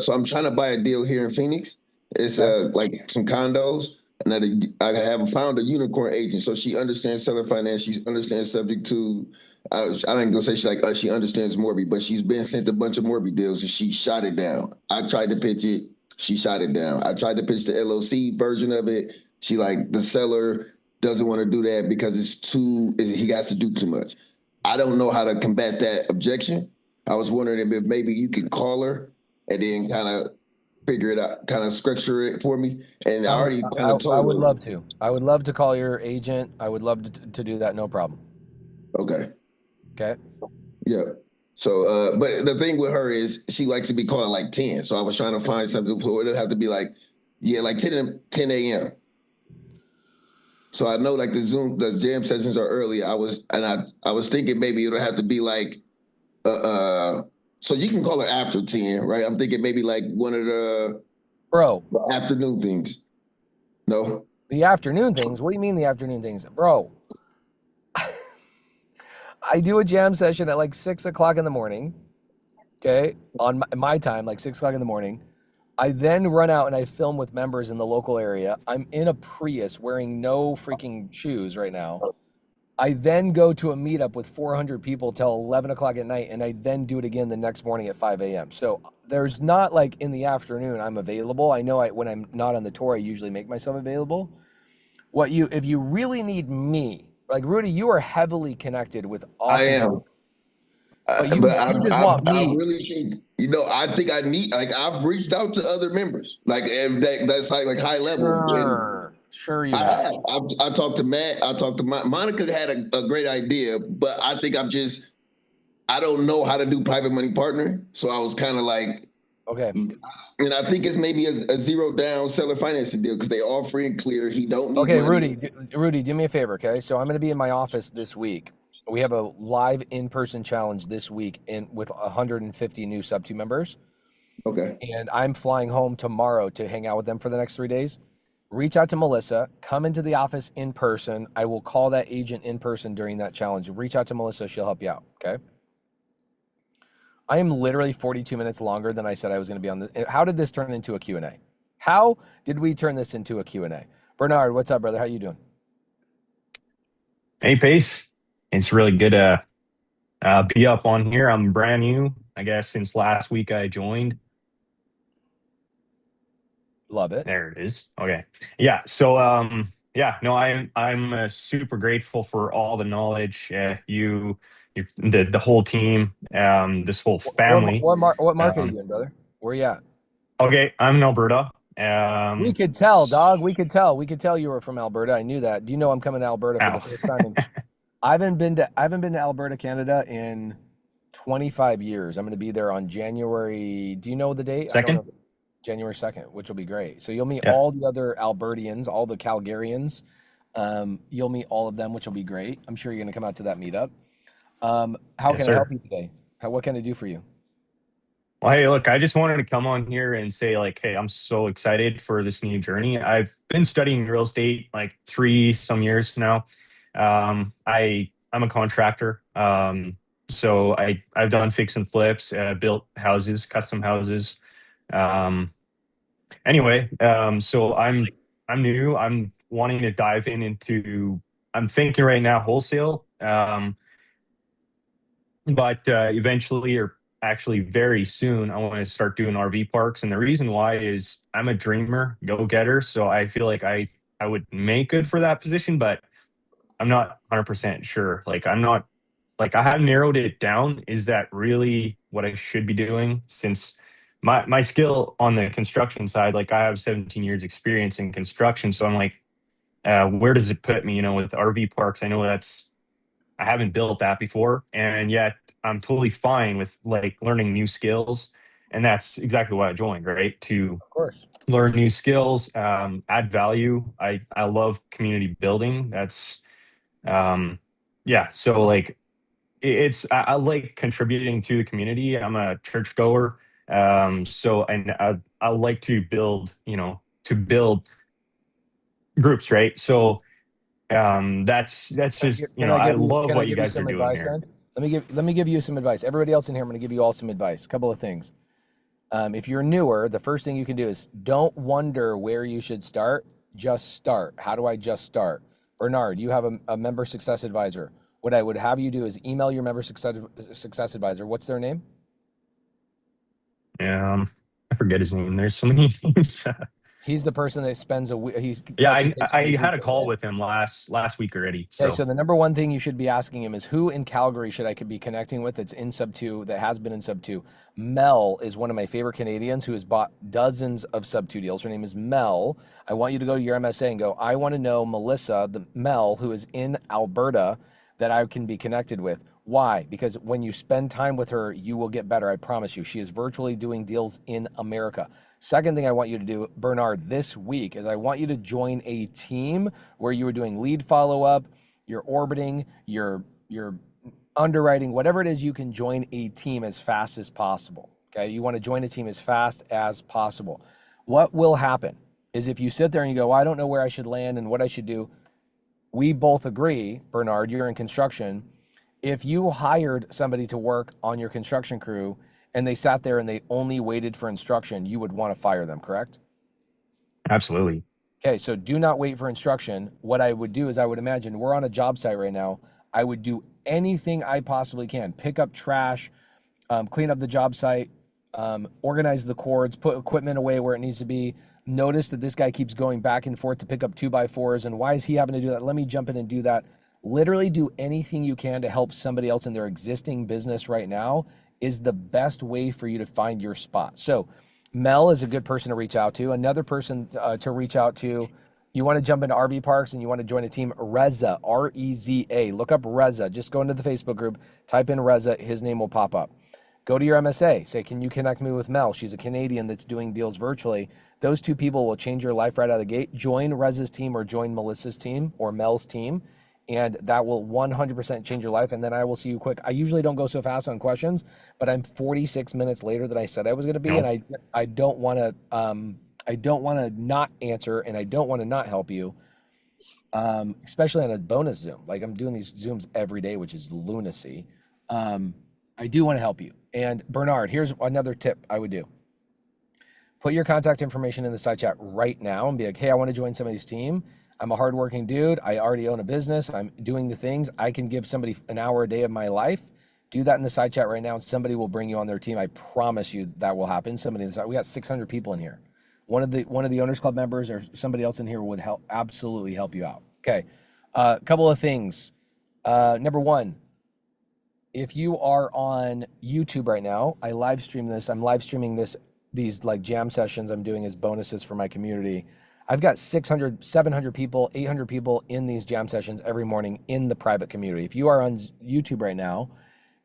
so I'm trying to buy a deal here in Phoenix. It's like some condos, and I have found a unicorn agent. So she understands seller finance. She understands subject to. I ain't gonna say she understands Morby, but she's been sent a bunch of Morby deals and she shot it down. I tried to pitch it, she shot it down. I tried to pitch the LLC version of it. She the seller doesn't want to do that because he has to do too much. I don't know how to combat that objection. I was wondering if maybe you can call her and then kind of figure it out, kind of structure it for me. And I already kind of told her. I would love to. I would love to call your agent. I would love to do that. No problem. Okay. Okay. Yeah. So, but the thing with her is she likes to be calling like 10. So I was trying to find something for it'll have to be like 10 a.m. So I know like the jam sessions are early. I was thinking maybe it'll have to be like So you can call it after 10, right? I'm thinking maybe like one of the afternoon things. No? The afternoon things? What do you mean the afternoon things? Bro, I do a jam session at like 6 o'clock in the morning, okay? On my time, like 6 o'clock in the morning. I then run out and I film with members in the local area. I'm in a Prius wearing no freaking shoes right now. I then go to a meetup with 400 people till 11 o'clock at night, and I then do it again the next morning at 5 a.m. So there's not like in the afternoon I'm available. I know when I'm not on the tour, I usually make myself available. If you really need me, like Rudy, you are heavily connected with awesome. I am. But you just want me. I really think, I think I need, like, I've reached out to other members, like, and that's like high level. Sure you have. I talked to Matt. I talked to Monica had a great idea, but I think I don't know how to do private money partner. So I was kind of like, okay. And I think it's maybe a zero down seller financing deal because they all free and clear. He don't need Okay, money. Rudy, do me a favor, okay? So I'm going to be in my office this week. We have a live in-person challenge this week with 150 new SubTo members. Okay. And I'm flying home tomorrow to hang out with them for the next 3 days. Reach out to Melissa, come into the office in person. I will call that agent in person during that challenge. Reach out to Melissa, she'll help you out, okay? I am literally 42 minutes longer than I said I was going to be on this. How did this turn into a Q&A? How did we turn this into a Q&A? Bernard, what's up, brother? How you doing? Hey, Pace. It's really good to be up on here. I'm brand new. I guess since last week I joined. Love it. There it is. Okay. Yeah. So, I'm super grateful for all the knowledge the whole team, this whole family. What market are you in, brother? Where are you at? Okay, I'm in Alberta. We could tell, dog. We could tell you were from Alberta. I knew that. Do you know I'm coming to Alberta for the first time? I haven't been to Alberta, Canada in 25 years. I'm going to be there on January. Do you know the date? 2nd? January 2nd, which will be great. So you'll meet all the other Albertians, all the Calgarians. You'll meet all of them, which will be great. I'm sure you're going to come out to that meetup. How can I help you today? What can I do for you? Well, hey, look, I just wanted to come on here and say, like, hey, I'm so excited for this new journey. I've been studying real estate like 3 some years now. I'm a contractor. So I've done fix and flips, built houses, custom houses. Anyway, so I'm new. I'm wanting to dive into, I'm thinking right now wholesale. But eventually, or actually very soon, I want to start doing RV parks. And the reason why is I'm a dreamer, go-getter. So I feel like I would make good for that position, but I'm not 100% sure. Like, I have narrowed it down. Is that really what I should be doing? Since my skill on the construction side, like I have 17 years experience in construction. So I'm like, where does it put me? With RV parks, I know I haven't built that before, and yet I'm totally fine with like learning new skills. And that's exactly why I joined, right? To learn new skills, add value. I love community building. That's, so like I like contributing to the community. I'm a churchgoer. And I like to build groups, right? So, that's just, I love what you guys are doing here. Let me give you some advice. Everybody else in here, I'm going to give you all some advice. A couple of things. If you're newer, the first thing you can do is don't wonder where you should start. Just start. How do I just start? Bernard, you have a member success advisor. What I would have you do is email your member success advisor. What's their name? I forget his name. There's so many names. He's the person that spends a week. I had a call with him last week already. So. Okay, so the number one thing you should be asking him is who in Calgary should I be connecting with that's in SubTo, that has been in SubTo. Mel is one of my favorite Canadians who has bought dozens of SubTo deals. Her name is Mel. I want you to go to your MSA and go, I want to know Melissa, Mel, who is in Alberta, that I can be connected with. Why? Because when you spend time with her, you will get better. I promise you. She is virtually doing deals in America. Second thing I want you to do, Bernard, this week is I want you to join a team where you are doing lead follow-up, you're orbiting, you're underwriting, whatever it is, you can join a team as fast as possible. Okay. You want to join a team as fast as possible. What will happen is if you sit there and you go, well, I don't know where I should land and what I should do. We both agree, Bernard, you're in construction. If you hired somebody to work on your construction crew and they sat there and they only waited for instruction, you would want to fire them, correct? Absolutely. Okay, so do not wait for instruction. What I would do is I would imagine we're on a job site right now. I would do anything I possibly can. Pick up trash, clean up the job site, organize the cords, put equipment away where it needs to be. Notice that this guy keeps going back and forth to pick up 2x4s. And why is he having to do that? Let me jump in and do that. Literally do anything you can to help somebody else in their existing business right now is the best way for you to find your spot. So Mel is a good person to reach out to. Another person to reach out to, you want to jump into RV parks and you want to join a team, Reza, R-E-Z-A. Look up Reza. Just go into the Facebook group, type in Reza, his name will pop up. Go to your MSA, say, can you connect me with Mel? She's a Canadian that's doing deals virtually. Those two people will change your life right out of the gate. Join Reza's team or join Melissa's team or Mel's team, and that will 100% change your life. And then I will see you quick. I usually don't go so fast on questions, but I'm 46 minutes later than I said I was going to be, and I don't want to not answer, and I don't want to not help you, especially on a bonus Zoom. Like I'm doing these Zooms every day, which is lunacy. I do want to help you. And Bernard, here's another tip I would do. Put your contact information in the side chat right now and be like, hey, I want to join somebody's team. I'm a hardworking dude. I already own a business. I'm doing the things. I can give somebody an hour a day of my life. Do that in the side chat right now, and somebody will bring you on their team. I promise you that will happen. Somebody in the side, we got 600 people in here. One of the Owners Club members or somebody else in here would absolutely help you out. Okay, a couple of things. Number one, if you are on YouTube right now, I live stream this. I'm live streaming these like jam sessions I'm doing as bonuses for my community. I've got 600, 700 people, 800 people in these jam sessions every morning in the private community. If you are on YouTube right now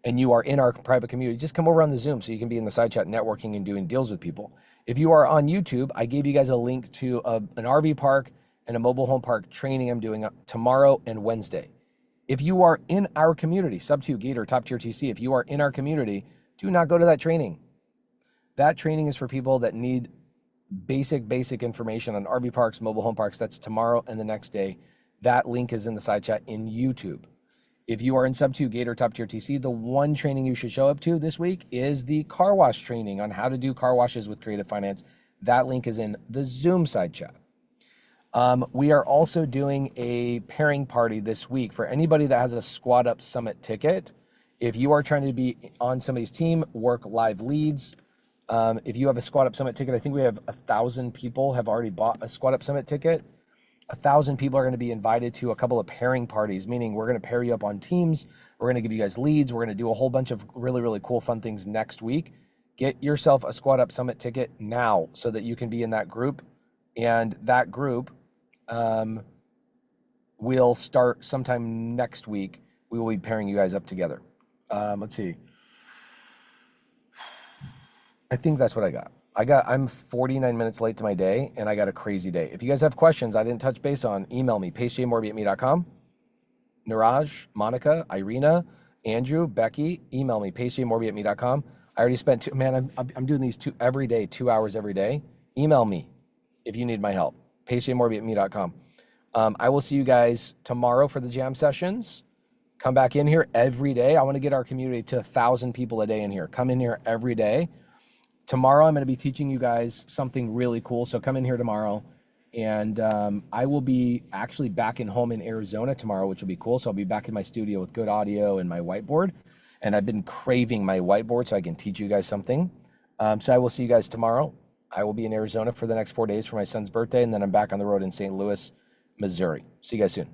and you are in our private community, just come over on the Zoom so you can be in the side chat networking and doing deals with people. If you are on YouTube, I gave you guys a link to an RV park and a mobile home park training I'm doing tomorrow and Wednesday. If you are in our community, SubTo, Gator, Top Tier TC, if you are in our community, do not go to that training. That training is for people that need basic information on RV parks, mobile home parks. That's tomorrow and the next day. That link is in the side chat in YouTube. If you are in SubTo, Gator, Top Tier TC, the one training you should show up to this week is the car wash training on how to do car washes with creative finance. That link is in the Zoom side chat. We are also doing a pairing party this week for anybody that has a Squad Up Summit ticket. If you are trying to be on somebody's team, work live leads. If you have a Squad Up Summit ticket, I think we have 1,000 people have already bought a Squad Up Summit ticket. 1,000 people are going to be invited to a couple of pairing parties, meaning we're going to pair you up on teams. We're going to give you guys leads. We're going to do a whole bunch of really, really cool, fun things next week. Get yourself a Squad Up Summit ticket now so that you can be in that group. And that group will start sometime next week. We will be pairing you guys up together. Let's see. I think that's what I got. I'm 49 minutes late to my day, and I got a crazy day. If you guys have questions I didn't touch base on, email me, pacejmorby@me.com. Niraj, Monica, Irina, Andrew, Becky, email me, pacejmorby@me.com. I already spent I'm doing these every day, 2 hours every day. Email me if you need my help, pacejmorby@me.com. I will see you guys tomorrow for the jam sessions. Come back in here every day. I want to get our community to 1,000 people a day in here. Come in here every day. Tomorrow, I'm going to be teaching you guys something really cool. So come in here tomorrow. And I will be actually back in home in Arizona tomorrow, which will be cool. So I'll be back in my studio with good audio and my whiteboard. And I've been craving my whiteboard so I can teach you guys something. So I will see you guys tomorrow. I will be in Arizona for the next 4 days for my son's birthday. And then I'm back on the road in St. Louis, Missouri. See you guys soon.